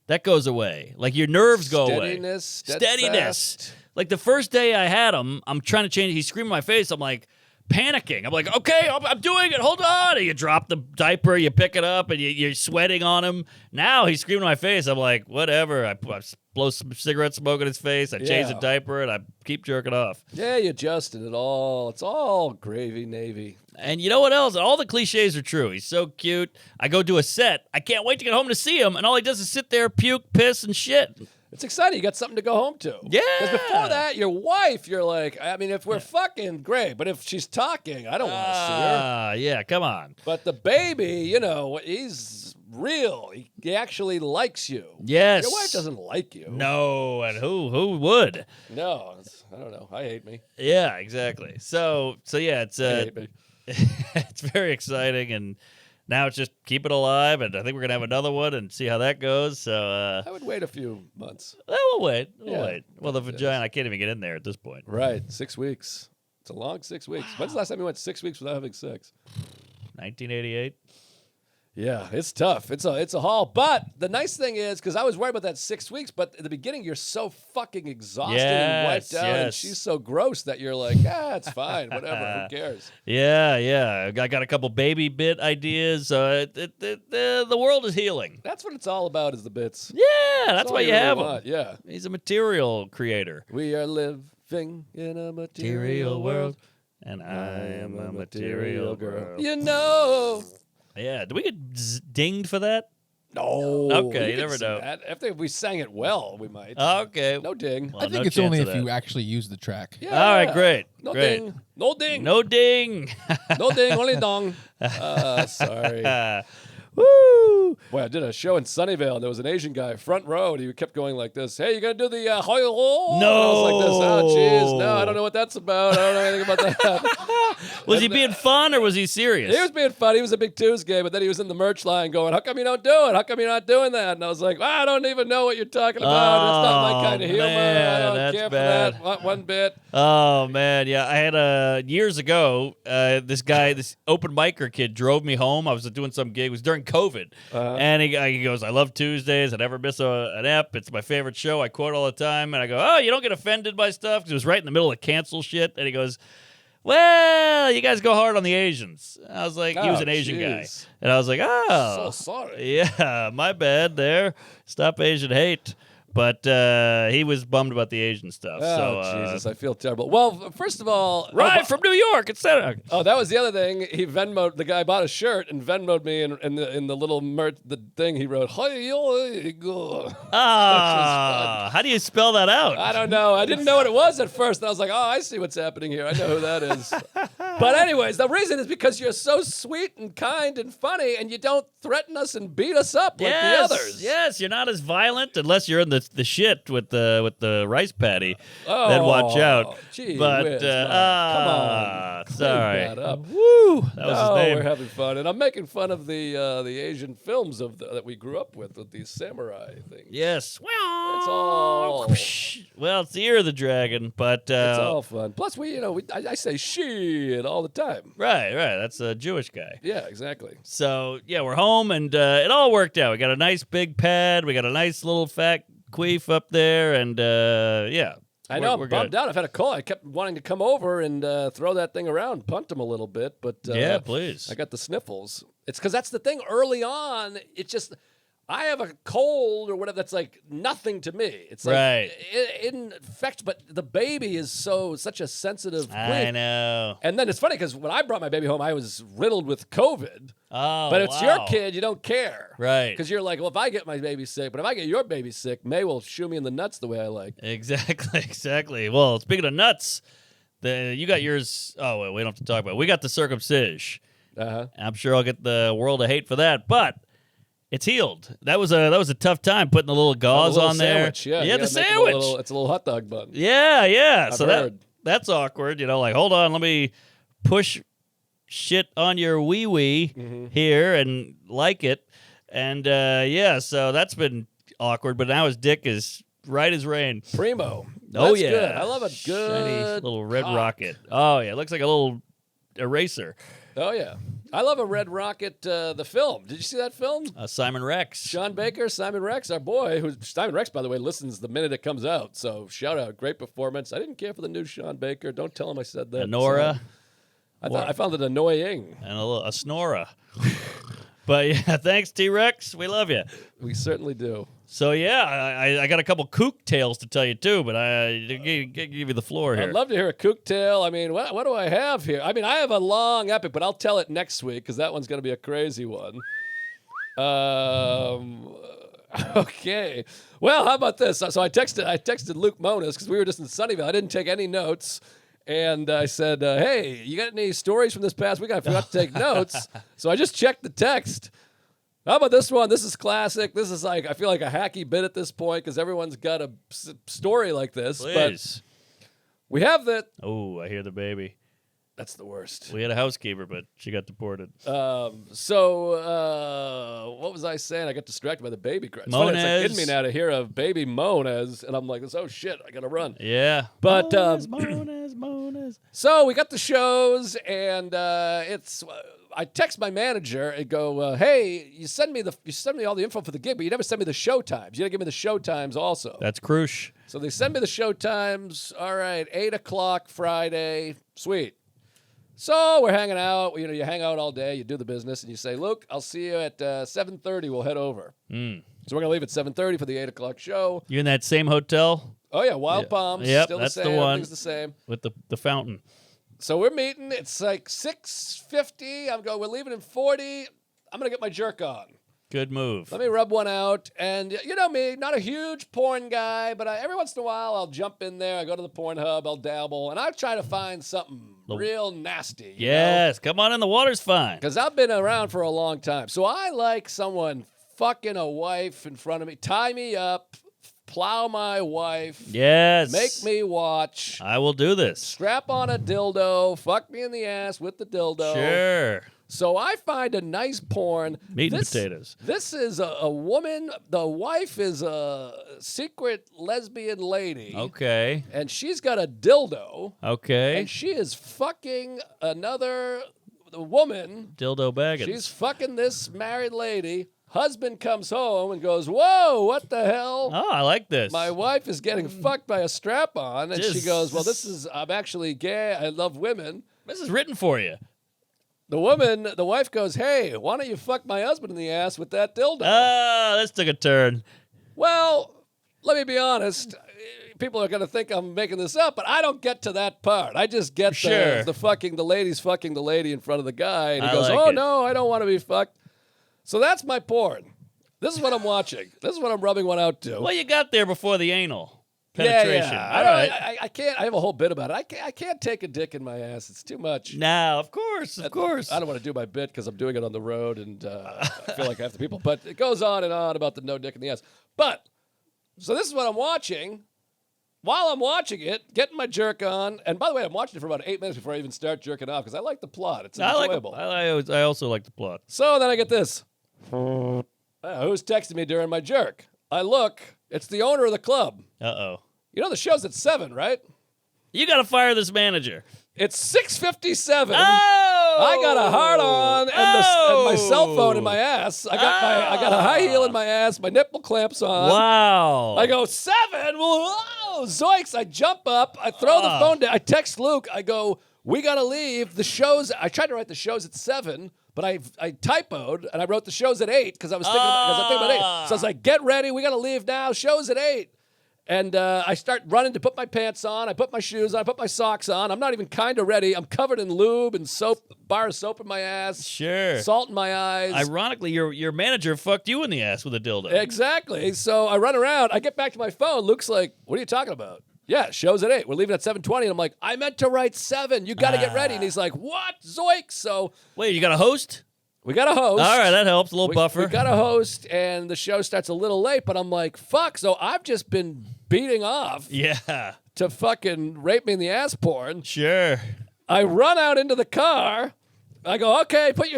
that goes away, like your nerves go away. Steadiness. Like the first day I had him, I'm trying to change. He's screaming in my face. I'm like panicking. I'm like, okay, I'm doing it. Hold on. And you drop the diaper, you pick it up, and you're sweating on him. Now he's screaming in my face. I'm like, whatever. I blow some cigarette smoke in his face. I change the diaper, and I keep jerking off. Yeah, you adjusted it all. It's all gravy, Navy. And you know what else? All the cliches are true. He's so cute. I go do a set. I can't wait to get home to see him, and all he does is sit there, puke, piss, and shit. It's exciting. You got something to go home to. Yeah. Because before that, your wife, you're like, I mean, if we're fucking, great. But if she's talking, I don't want to see her. Yeah, come on. But the baby, you know, he's real. He actually likes you. Yes. Your wife doesn't like you. No, and who would? No, I don't know. I hate me. Yeah, exactly. So yeah, it's I hate me. it's very exciting, and now it's just keep it alive, and I think we're gonna have another one and see how that goes. So I would wait a few months. we'll wait. We'll Yeah. wait. Well, the vagina, I can't even get in there at this point. Right, 6 weeks. It's a long 6 weeks. When's the last time you went 6 weeks without having sex? 1988. Yeah, it's tough. It's a haul. But the nice thing is, because I was worried about that 6 weeks, but at the beginning you're so fucking exhausted and wiped out, and yes. she's so gross that you're like, it's fine, whatever, who cares? Yeah. I got a couple baby bit ideas. The world is healing. That's what it's all about, is the bits. Yeah, that's all why you really have him. want. Yeah. He's a material creator. We are living in a material world. And I am a material girl. You know. Yeah, do we get dinged for that? No. Okay, we you can never sing know. that. If we sang it well, we might. Okay. No ding. Well, I think no it's chance only of if that. you actually use the track. Yeah. All right, great. No great. ding. No ding. No ding. No ding, only dong. Sorry. Woo! Boy, I did a show in Sunnyvale, and there was an Asian guy, front row, and he kept going like this. Hey, you going to do the hoi ho? No. And I was like this. Oh, jeez. No, I don't know what that's about. I don't know anything about that. Was he being fun or was he serious? He was being funny. He was a big Tuesday, but then he was in the merch line going, how come you don't do it? How come you're not doing that? And I was like, I don't even know what you're talking about. It's not my kind of humor. man, I don't that's care bad. for that one bit. Oh man, yeah. I had years ago. This guy, this open micer kid, drove me home. I was doing some gig. It was during COVID, and he goes, "I love Tuesdays. I never miss an ep. It's my favorite show. I quote all the time." And I go, "Oh, you don't get offended by stuff?" Because it was right in the middle of cancel shit. And he goes, "Well, you guys go hard on the Asians." I was like, he was Oh, an Asian guy, jeez. and I was like, "Oh, So sorry. yeah, my bad there. Stop Asian hate." But he was bummed about the Asian stuff. Oh, so, Jesus, I feel terrible. Well, first of all... Right from New York, etc. Oh, that was the other thing. He Venmoed, the guy bought a shirt and Venmoed me in the little the thing he wrote. Ah, how do you spell that out? I don't know. I didn't know what it was at first. And I was like, I see what's happening here. I know who that is. But anyways, the reason is because you're so sweet and kind and funny, and you don't threaten us and beat us up like the others. Yes, you're not as violent unless you're in the shit with the rice patty. Oh, then watch out. Gee But whiz, Mike. Come on. Clean sorry. that up. Woo, that was No, his name. we're having fun, and I'm making fun of the Asian films that we grew up with these samurai things. Yes. It's all Well, it's the ear of the dragon, but it's all fun. Plus, I say shit all the time. right. That's a Jewish guy. Yeah, exactly. So yeah, we're home, and it all worked out. We got a nice big pad. We got a nice little fat queef up there, and yeah. I know. we're I'm bummed good. out. I've had a call. I kept wanting to come over and throw that thing around, punt him a little bit, but Yeah, please. I got the sniffles. It's because that's the thing. Early on, it's just I have a cold or whatever. That's like nothing to me. It's like Right. it infects, but the baby is such a sensitive. I queen. know. And then it's funny because when I brought my baby home, I was riddled with COVID. Oh, But it's wow. your kid, you don't care. Right. Because you're like, well, if I get my baby sick, but if I get your baby sick, May will shoo me in the nuts the way I like. Exactly. Well, speaking of nuts, you got yours. Oh, well, we don't have to talk about it. We got the circumcision. Uh-huh. I'm sure I'll get the world of hate for that, but it's healed. That was a tough time putting the little gauze The little on there. sandwich, yeah. Yeah, You the gotta make it sandwich. it's a little hot dog bun. Yeah. I've So heard. that's awkward. Like, hold on, let me push shit on your wee Mm-hmm. here and like it. And yeah, so that's been awkward, but now his dick is right as rain. Primo. Oh, That's yeah. good. I love a good Shiny little red cock. rocket. Oh, yeah. It looks like a little eraser. Oh, yeah. I love a Red Rocket, the film. Did you see that film? Simon Rex. Sean Baker, Simon Rex, our boy, Simon Rex, by the way, listens the minute it comes out. So shout out. Great performance. I didn't care for the new Sean Baker. Don't tell him I said that. Nora. I found it annoying. And a Snora. But yeah, thanks, T-Rex. We love you. We certainly do. So yeah, I got a couple kook tales to tell you too, but I give you the floor here. I'd love to hear a kook tale. I mean, what do I have here? I mean, I have a long epic, but I'll tell it next week because that one's going to be a crazy one. Okay. Well, how about this? So I texted Luke Monas because we were just in Sunnyvale. I didn't take any notes. And I said, hey, you got any stories from this past week? I forgot to take notes. So I just checked the text. How about this one? This is classic. This is like, I feel like a hacky bit at this point because everyone's got a story like this. Please. But we have that. Oh, I hear the baby. That's the worst. We had a housekeeper, but she got deported. What was I saying? I got distracted by the baby cry. It's funny, Monez. it's like hitting me now to hear a baby Monez, and I'm like, oh shit, I gotta run. Yeah. But Monez. so we got the shows, and I text my manager and go, hey, you send me all the info for the gig, but you never send me the show times. You gotta give me the show times also. That's crucial. So they send me the show times. All right, 8:00 Friday. Sweet. So we're hanging out. You know, you hang out all day. You do the business, and you say, "Luke, I'll see you at 7:30. We'll head over." So we're gonna leave at 7:30 for the 8:00 show. You in that same hotel Oh yeah, Wild Palms. Yep, Still that's the the same. one. Everything's the same. with the fountain? So we're meeting. It's like 6:50. I'm going. We're leaving in 40. I'm gonna get my jerk on. Good move. Let me rub one out. And you know me, not a huge porn guy, but every once in a while I'll jump in there. I go to the porn hub. I'll dabble, and I try to find something real nasty. Yes, come on in. The water's fine. Because I've been around for a long time. So I like someone fucking a wife in front of me, tie me up, plow my wife, Yes. make me watch, I will do this. strap on a dildo, fuck me in the ass with the dildo. Sure. So I find a nice porn. Meat and potatoes. This is a woman. The wife is a secret lesbian lady. Okay. And she's got a dildo. Okay. And she is fucking another woman. Dildo Baggins. She's fucking this married lady. Husband comes home and goes, whoa, what the hell? Oh, I like this. My wife is getting fucked by a strap-on. And she Just- goes, well, I'm actually gay. I love women. This is written for you. The wife goes, hey, why don't you fuck my husband in the ass with that dildo? Ah, this took a turn. Well, let me be honest. People are going to think I'm making this up, but I don't get to that part. I just get Sure. the lady's fucking the lady in front of the guy. And he I goes, like oh, it. no, I don't want to be fucked. So that's my porn. This is what I'm watching. This is what I'm rubbing one out to. Well, you got there before the anal penetration. Yeah. All right. I can't. I have a whole bit about it. I can't take a dick in my ass. It's too much. Now, of course. I don't want to do my bit because I'm doing it on the road and I feel like I have the people. But it goes on and on about the no dick in the ass. But, so this is what I'm watching. While I'm watching it, getting my jerk on. And by the way, I'm watching it for about 8 minutes before I even start jerking off because I like the plot. It's enjoyable. I also like the plot. So then I get this. Who's texting me during my jerk? I look. It's the owner of the club. Uh-oh. You know the show's at 7, right? You got to fire this manager. It's 6:57. Oh! I got a hard on and my cell phone in my ass. I got a high heel in my ass. My nipple clamps on. Wow. I go 7. Whoa, zoinks! I jump up. I throw the phone down. I text Luke. I go, we gotta leave. The shows. I tried to write the shows at 7, but I typoed and I wrote the shows at 8 because I was thinking about 8. So I was like, get ready. We gotta leave now. Shows at 8. And I start running to put my pants on. I put my shoes on. I put my socks on. I'm not even kind of ready. I'm covered in lube and soap, bar of soap in my ass. Sure. Salt in my eyes. Ironically, your manager fucked you in the ass with a dildo. Exactly. So I run around. I get back to my phone. Luke's like, what are you talking about? Yeah, show's at 8. We're leaving at 7:20. And I'm like, I meant to write 7. You got to get ready. And he's like, what? Zoinks. So Wait, you got a host? we got a host. All right, that helps. A little buffer. We got a host, and the show starts a little late, but I'm like, fuck. So I've just been beating off Yeah. to fucking rape me in the ass porn. Sure. I run out into the car. I go, okay, put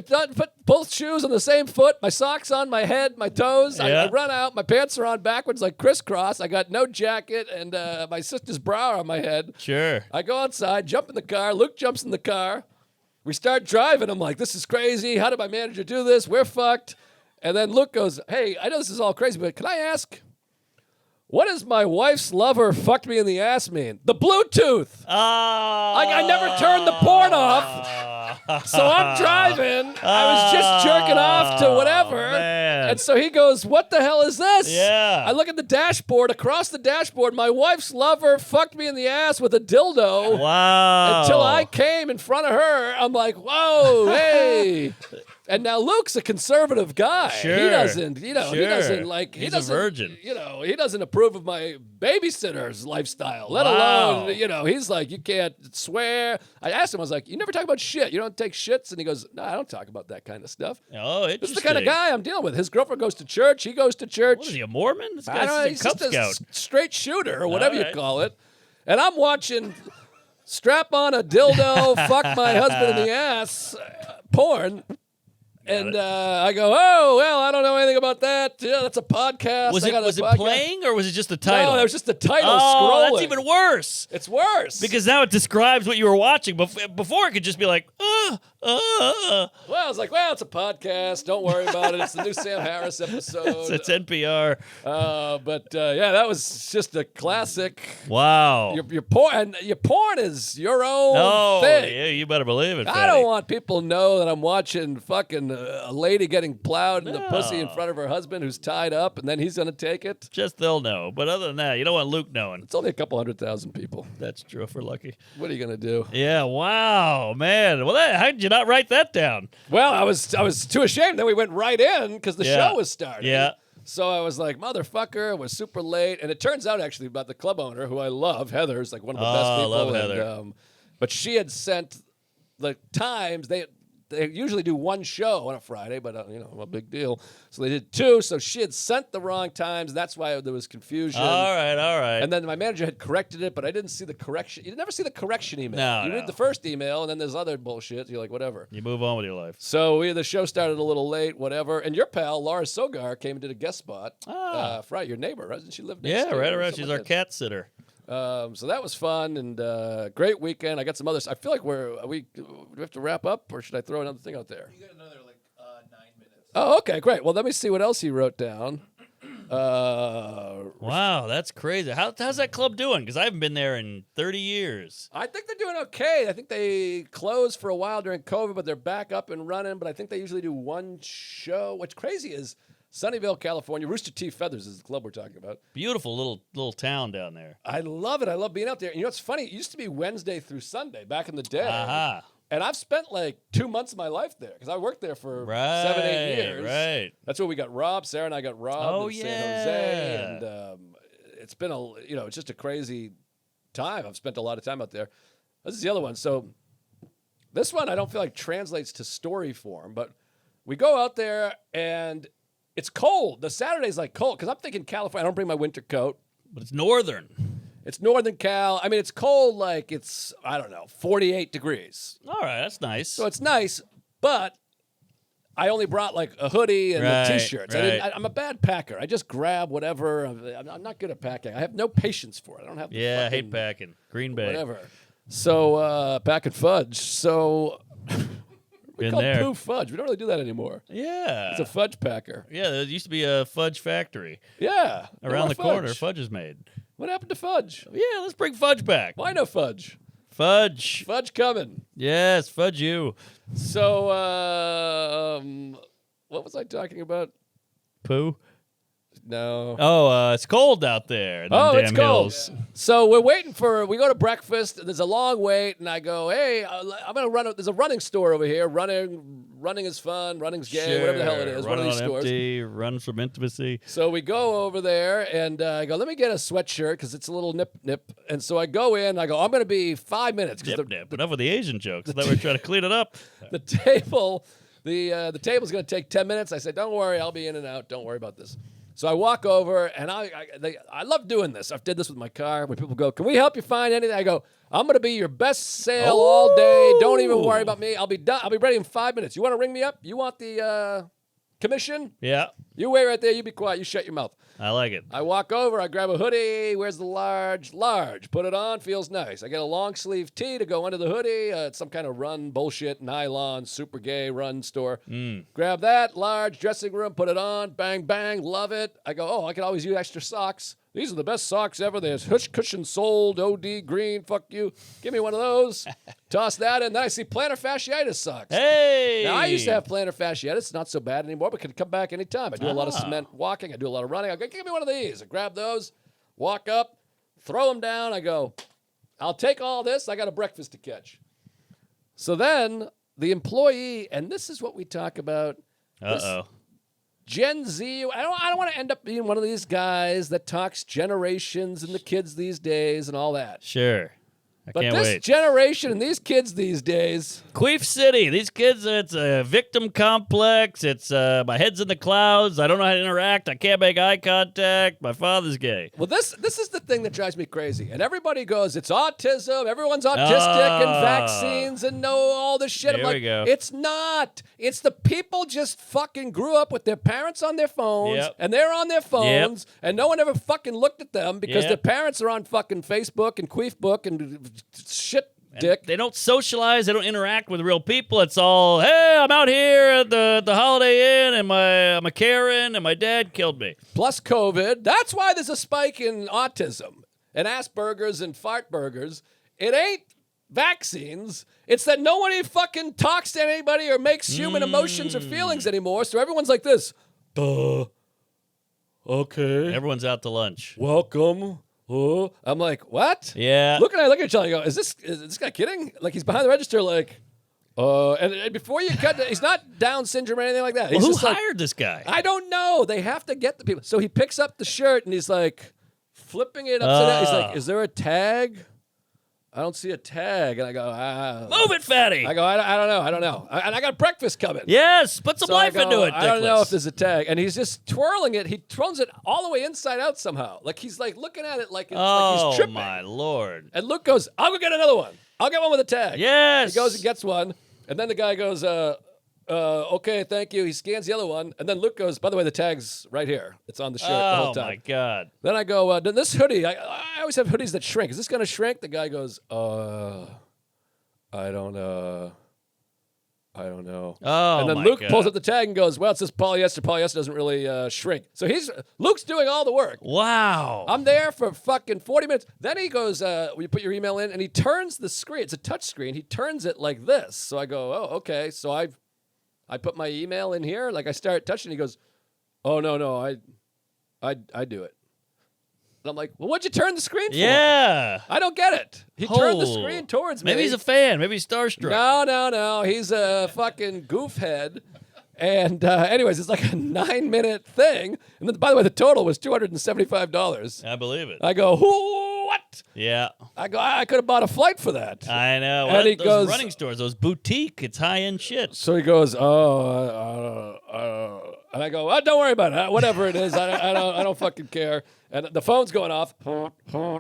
both shoes on the same foot, my socks on my head, my toes. Yeah. I run out. My pants are on backwards like crisscross. I got no jacket and my sister's bra on my head. Sure. I go outside, jump in the car. Luke jumps in the car. We start driving. I'm like, this is crazy. How did my manager do this? We're fucked. And then Luke goes, hey, I know this is all crazy, but can I ask, what does my wife's lover fucked me in the ass mean? The Bluetooth. I never turned the porn off. So I'm driving. I was just jerking off to whatever. Man. And so he goes, what the hell is this? Yeah. I look at the dashboard. Across the dashboard, my wife's lover fucked me in the ass with a dildo. Wow. Until I came in front of her. I'm like, whoa, hey. And now Luke's a conservative guy. Sure. He doesn't, he Sure. doesn't like. He He's a doesn't, virgin. He doesn't approve of my babysitter's lifestyle. Let Wow. alone, he's like, you can't swear. I asked him, I was like, you never talk about shit. You don't take shits, and he goes, no, I don't talk about that kind of stuff. Oh, interesting. This is the kind of guy I'm dealing with. His girlfriend goes to church. He goes to church. What is he, a Mormon? This I don't know. guy's He's a Cub just Scout. a straight shooter or whatever All you right. call it. And I'm watching strap on a dildo, fuck my husband in the ass, porn. And I go, oh, well, I don't know anything about that. Yeah, that's a podcast. Was I got a it podcast. playing or was it just the title? No, it was just the title Oh, scrolling. that's even worse. It's worse. Because now it describes what you were watching. Before it could just be like, Well, I was like, well, it's a podcast. Don't worry about it. It's the new Sam Harris episode. it's NPR. Yeah, that was just a classic. Wow. Your porn is your own Oh, thing. yeah, you better believe it, I Fatty. don't want people to know that I'm watching fucking a lady getting plowed in the pussy in front of her husband who's tied up, and then he's going to take it. Just they'll know. But other than that, you don't want Luke knowing. It's only a couple 100,000 people. That's true if we're lucky. What are you going to do? Yeah, wow, man. Well, how did you not write that down? Well, I was too ashamed. Then we went right in because the Yeah. show was starting. Yeah. So I was like, motherfucker, it was super late. And it turns out, actually, about the club owner, who I love, Heather's like one of the best Oh, I people. love and, Heather. but she had sent the times. They usually do one show on a Friday, but, a big deal. So they did two. So she had sent the wrong times. That's why there was confusion. All right. And then my manager had corrected it, but I didn't see the correction. You never see the correction email. No, you no. read the first email, and then there's other bullshit. You're like, whatever. You move on with your life. So the show started a little late, whatever. And your pal, Laura Sogar, came and did a guest spot. Friday, your neighbor, right? Doesn't she live next Yeah, door right or around. something She's like our that? cat sitter. So that was fun and great weekend. I got some others. I feel like do we have to wrap up, or should I throw another thing out there? You got another 9 minutes. Oh, okay, great. Well, let me see what else he wrote down. Wow, that's crazy. How's that club doing? Because I haven't been there in 30 years. I think they're doing okay. I think they closed for a while during COVID, but they're back up and running. But I think they usually do one show. What's crazy is Sunnyvale, California. Rooster Teeth Feathers is the club we're talking about. Beautiful little town down there. I love it. I love being out there. And you know what's funny? It used to be Wednesday through Sunday back in the day. Aha. And I've spent like 2 months of my life there because I worked there for Right. 7-8 years. Right. That's where we got robbed. Sarah and I got robbed Oh, in San Jose. yeah. And it's been it's just a crazy time. I've spent a lot of time out there. This is the other one. So this one I don't feel like translates to story form, but we go out there and it's cold. The Saturday's like cold because I'm thinking California. I don't bring my winter coat. But it's northern. It's Northern Cal. I mean, it's cold like it's, 48 degrees. All right, that's nice. So it's nice, but I only brought like a hoodie and Right, T-shirts. right. I'm a bad packer. I just grab whatever. I'm not good at packing. I have no patience for it. I don't have the yeah, I hate fucking packing. Green Bay. whatever. So packing fudge. So we Been call there. poo fudge. We don't really do that anymore. Yeah. It's a fudge packer. Yeah, there used to be a fudge factory. Yeah. no Around more the corner, fudge. fudge is made. What happened to fudge? Yeah, let's bring fudge back. Why no fudge? Fudge. Fudge coming. Yes, fudge you. So, what was I talking about? Poo. No. Oh, it's cold out there. In them Oh, damn it's cold. hills. So we're waiting we go to breakfast. And there's a long wait, and I go, hey, I'm gonna run. There's a running store over here. Running is fun. Running's gay. Whatever the hell it is. Run One of these on stores. empty, run from intimacy. So we go over there, and I go, let me get a sweatshirt because it's a little nip. And so I go in. I go, I'm gonna be 5 minutes because Nip. Enough with the Asian jokes. I thought we were trying to clean it up. the table, the table's going to take 10 minutes. I said, don't worry, I'll be in and out. Don't worry about this. So I walk over, and I love doing this. I've did this with my car. When people go, can we help you find anything? I go, I'm going to be your best sale all day. Don't even worry about me. I'll be done. I'll be ready in 5 minutes. You want to ring me up? You want the commission? Yeah, You wait right there. You be quiet. You shut your mouth. I like it. I walk over, I grab a hoodie. Where's the large? Large. Put it on, feels nice. I get a long sleeve tee to go under the hoodie. It's some kind of run bullshit, nylon, super gay run store. Grab that, large, dressing room, put it on, bang, bang, love it. I go, oh, I can always use extra socks. These are the best socks ever. They're cushion soled, OD green, fuck you. Give me one of those. Toss that in. Then I see plantar fasciitis socks. Hey! Now, I used to have plantar fasciitis. It's not so bad anymore, but can come back anytime. I do a lot of cement walking. I do a lot of running. I go, give me one of these. I grab those, walk up, throw them down. I go, I'll take all this. I got a breakfast to catch. So then the employee, and this is what we talk about. Uh-oh. Gen Z. I don't want to end up being one of these guys that talks generations and the kids these days and all that. Sure. I But can't this wait. generation and these kids these days. Queef City. These kids, it's a victim complex. It's my head's in the clouds. I don't know how to interact. I can't make eye contact. My father's gay. Well, this is the thing that drives me crazy. And everybody goes, it's autism. Everyone's autistic and vaccines and know all this shit. I'm Here like, we go. it's not. It's the people just fucking grew up with their parents on their phones Yep. and they're on their phones and no one ever fucking looked at them because Yep. their parents are on fucking Facebook and Queefbook and shit. Dick. They don't socialize. They don't interact with real people. It's all, hey, I'm out here at the Holiday Inn, and I'm a Karen, and my dad killed me. Plus COVID. That's why there's a spike in autism and Asperger's and fartburgers. It ain't vaccines. It's that nobody fucking talks to anybody or makes human emotions or feelings anymore. So everyone's like this. Duh. Okay. Everyone's out to lunch. Welcome. Oh. I'm like, what? Yeah. Look at each other and go, is this guy kidding? Like he's behind the register like, and before you cut, he's not Down syndrome or anything like that. Well, He's who just like, hired this guy? I don't know. They have to get the people. So he picks up the shirt and he's like flipping it upside down. He's like, is there a tag? I don't see a tag. And I go, Move it, fatty. I go, I don't know. And I got breakfast coming. Yes, put some So I life go, into it, I don't know Dickless. if there's a tag. And he's just twirling it. He twirls it all the way inside out somehow. Like he's like looking at it like it's like he's Oh, tripping. my Lord. And Luke goes, I'll go get another one. I'll get one with a tag. Yes. He goes and gets one. And then the guy goes, okay, thank you. He scans the other one. And then Luke goes, by the way, the tag's right here. It's on the shirt the whole Oh, time. my God. Then I go, this hoodie, I always have hoodies that shrink. Is this going to shrink? The guy goes, I don't know. Oh, And then my Luke God. pulls up the tag and goes, well, it says polyester. Polyester doesn't really shrink. So Luke's doing all the work. Wow. I'm there for fucking 40 minutes. Then he goes, you put your email in, and he turns the screen. It's a touch screen. He turns it like this. So I go, oh, okay. So I put my email in here. Like I start touching. He goes, oh, no, I do it. And I'm like, well, what'd you turn the screen for? Yeah. I don't get it. He turned the Oh. screen towards me. Maybe he's a fan. Maybe he's starstruck. No. He's a fucking goofhead. And anyways, it's like a 9-minute thing. And then, by the way, the total was $275. I believe it. I go, what? Yeah. I go, I could have bought a flight for that. I know. And he Those goes- running stores, those boutique, it's high-end shit. So he goes, and I go, don't worry about it. Whatever it is, I don't fucking care. And the phone's going off.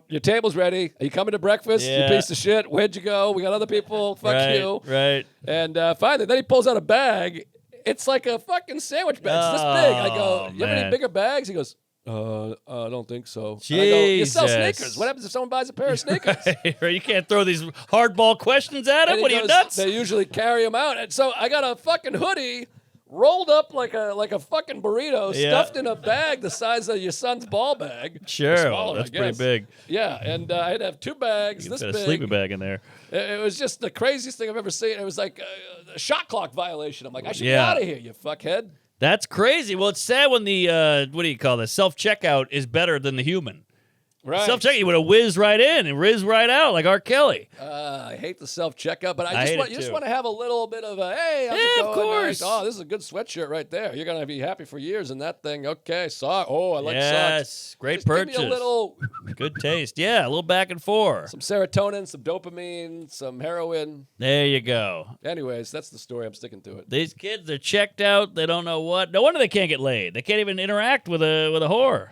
Your table's ready. Are you coming to breakfast? Yeah. You piece of shit. Where'd you go? We got other people. Fuck right, you. Right. And finally, then he pulls out a bag. It's like a fucking sandwich bag. It's this big. I go, you have any man. bigger bags? He goes, I don't think so. And I go, you sell Jesus. sneakers. What happens if someone buys a pair of sneakers? You can't throw these hardball questions at him. And he What are you goes, nuts? They usually carry them out. And so I got a fucking hoodie rolled up like a fucking burrito, Yeah. stuffed in a bag the size of your son's ball bag. Sure, Or smaller, that's I pretty guess. big. Yeah, and I had to have 2 bags You this got a big. sleeping bag in there. It was just the craziest thing I've ever seen. It was like a shot clock violation. I'm like, I should Yeah. get out of here, you fuckhead. That's crazy. Well, it's sad when the what do you call this? Self-checkout is better than the human. Right. Self-checkout, you would have whizzed right in and whizzed right out like R. Kelly. I hate the self-checkout, but I I hate just it just too. want to have a little bit of a, hey, how's Yeah, it of going? course. Nice. Oh, this is a good sweatshirt right there. You're going to be happy for years in that thing. Okay, sock. Oh, I like socks. Yes, great Just purchase. Give me a little, Good taste. Yeah, a little back and forth. some serotonin, some dopamine, some heroin. There you go. Anyways, that's the story. I'm sticking to it. These kids, they're checked out. They don't know what. No wonder they can't get laid. They can't even interact with a whore.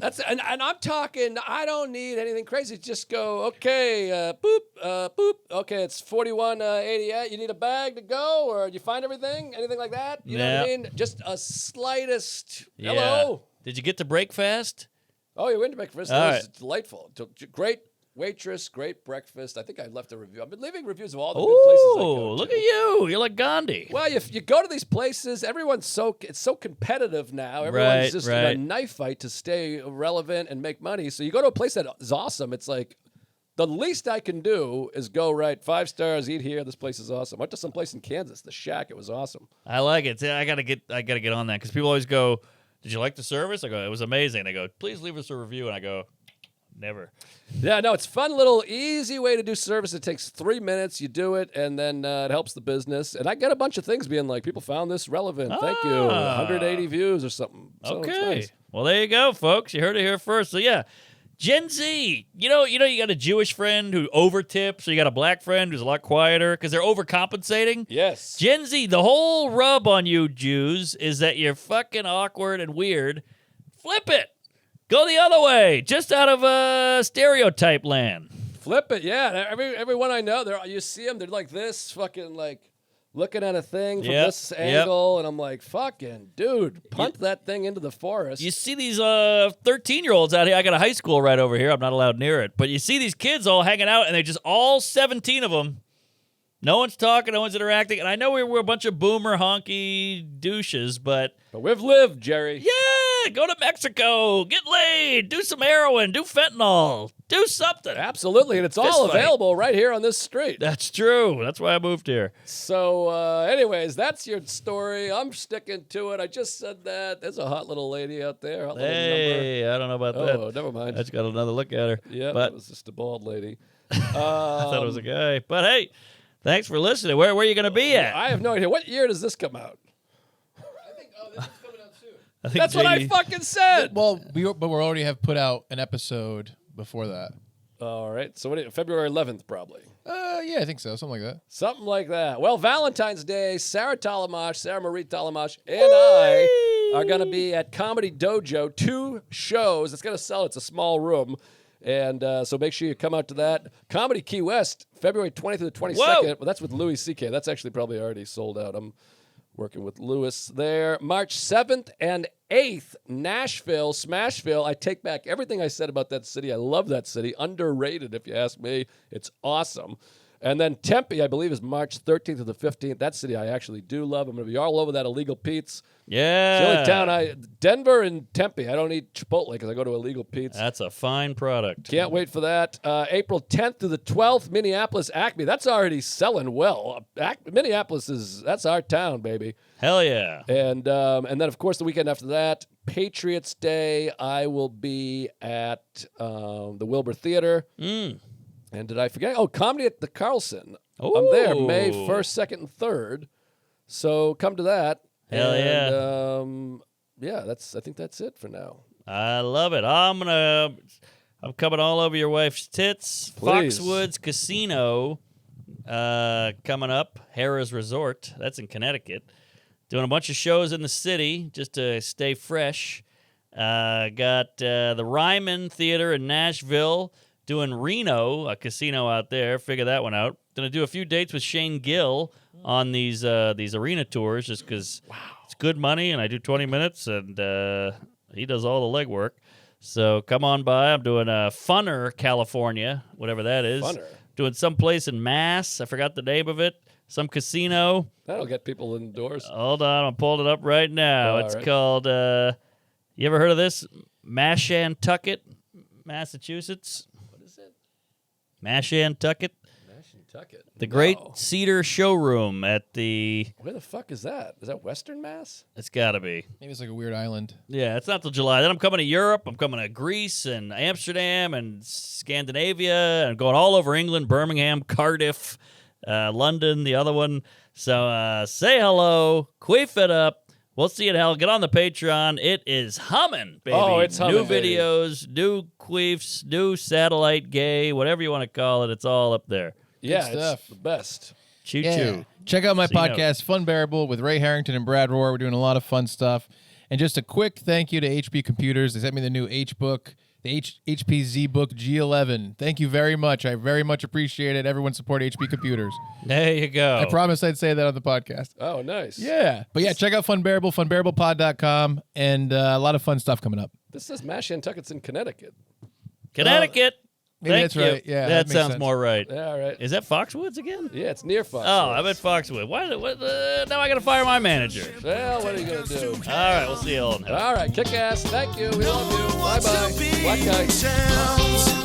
And I'm talking, I don't need anything crazy. Just go, okay, boop. Okay, it's 41.88. You need a bag to go, or you find everything? Anything like that? You know what I Yeah. mean? Just a slightest Yeah. hello. Did you get to break fast? Oh, you went to breakfast. All That was right. delightful. Great waitress, great breakfast. I think I left a review. I've been leaving reviews of all the good places I Oh, go look to. at you. You're like Gandhi. Well, if you go to these places, everyone's it's so competitive now. Everyone's Right, just in right. a knife fight to stay relevant and make money. So you go to a place that is awesome. It's like the least I can do is go 5 stars, eat here. This place is awesome. Went to some place in Kansas, the Shack. It was awesome. I like it. I gotta get on that because people always go, "Did you like the service?" I go, "It was amazing." They go, "Please leave us a review," and I go, Never. Yeah, no, it's a fun little easy way to do service. It takes 3 minutes. You do it, and then it helps the business. And I get a bunch of things being like, people found this relevant. Thank you. 180 views or something. So it's Okay. nice. Well, there you go, folks. You heard it here first. So, yeah. Gen Z, you know, you got a Jewish friend who overtips, or you got a black friend who's a lot quieter because they're overcompensating. Yes. Gen Z, the whole rub on you Jews is that you're fucking awkward and weird. Flip it. Go the other way. Just out of stereotype land. Flip it, yeah. Everyone I know, you see them, they're like this, fucking like looking at a thing from this angle, and I'm like, fucking dude, punt that thing into the forest. You see these 13-year-olds out here. I got a high school right over here. I'm not allowed near it. But you see these kids all hanging out, and they're just all 17 of them. No one's talking, no one's interacting. And I know we're a bunch of boomer honky douches, but we've lived, Jerry. Yeah, go to Mexico, get laid, do some heroin, do fentanyl, do something. Absolutely, and it's all available right here on this street. That's true. That's why I moved here. So, anyways, that's your story. I'm sticking to it. I just said that. There's a hot little lady out there. Hot little number. I don't know about that. Oh, never mind. I just got another look at her. Yeah, but it was just a bald lady. I thought it was a guy. But hey, thanks for listening. Where are you going to be at? I have no idea. What year does this come out? I think, this is coming out soon. I think That's what I JD fucking said. Well, we already have put out an episode before that. All right. So February 11th, probably. Yeah, I think so. Something like that. Something like that. Well, Valentine's Day, Sarah Marie Talamash, and I are going to be at Comedy Dojo, 2 shows. It's going to sell. It's a small room. And so make sure you come out to that. Comedy Key West, February 20th to the 22nd. Whoa. Well, that's with Louis C.K. That's actually probably already sold out. I'm working with Louis there. March 7th and 8th, Nashville, Smashville. I take back everything I said about that city. I love that city. Underrated, if you ask me. It's awesome. And then Tempe, I believe, is March 13th to the 15th. That city I actually do love. I'm going to be all over that Illegal Pete's. Yeah. It's the only town Denver and Tempe. I don't eat Chipotle because I go to Illegal Pete's. That's a fine product. Can't wait for that. April 10th to the 12th, Minneapolis Acme. That's already selling well. Minneapolis that's our town, baby. Hell yeah. And then, of course, the weekend after that, Patriots Day, I will be at the Wilbur Theater. And did I forget? Oh, Comedy at the Carlson. I'm there May 1st, 2nd, and 3rd. So come to that. Hell and, yeah. I think that's it for now. I love it. I'm coming all over your wife's tits. Please. Foxwoods Casino coming up. Harrah's Resort. That's in Connecticut. Doing a bunch of shows in the city just to stay fresh. Got the Ryman Theater in Nashville. Doing Reno, a casino out there. Figure that one out. Gonna do a few dates with Shane Gill on these arena tours just because it's good money and I do 20 minutes and he does all the legwork. So come on by. I'm doing Funner, California, whatever that is. Funner. Doing someplace in Mass. I forgot the name of it. Some casino. That'll get people indoors. Hold on, I'm pulling it up right now. All it's right. called, you ever heard of this? Mashantucket, Massachusetts. What is it? Mashantucket. Mashantucket. The Great No. Cedar Showroom at the... Where the fuck is that? Is that Western Mass? It's got to be. Maybe it's like a weird island. Yeah, it's not till July. Then I'm coming to Europe. I'm coming to Greece and Amsterdam and Scandinavia and going all over England, Birmingham, Cardiff, London, the other one. So say hello, queef it up. We'll see it, hell. Get on the Patreon. It is humming, baby. Oh, it's humming, New baby. videos, new queefs, new satellite gay, whatever you want to call it. It's all up there. Yeah, stuff. it's the best. Choo Yeah. choo. Check out my See you podcast, Fun Bearable, with Ray Harrington and Brad Rohr. We're doing a lot of fun stuff. And just a quick thank you to HP Computers. They sent me the new H-Book, the HP Z-Book G11. Thank you very much. I very much appreciate it. Everyone support HP Computers. There you go. I promised I'd say that on the podcast. Oh, nice. Yeah. But yeah, check out Fun Bearable, funbearablepod.com, and a lot of fun stuff coming up. This says Mashantucket's in Connecticut. Connecticut. Maybe Thank that's you. right. Yeah, that that makes sounds sense. more right. Yeah, all right. Is that Foxwoods again? Yeah, it's near Fox. Oh, I'm at Foxwood. Why? Now I got to fire my manager. Well, what are you going to do? All right, we'll see you all in hell. All right, kick ass. Thank you. We love you. Bye-bye. Black guy. Sounds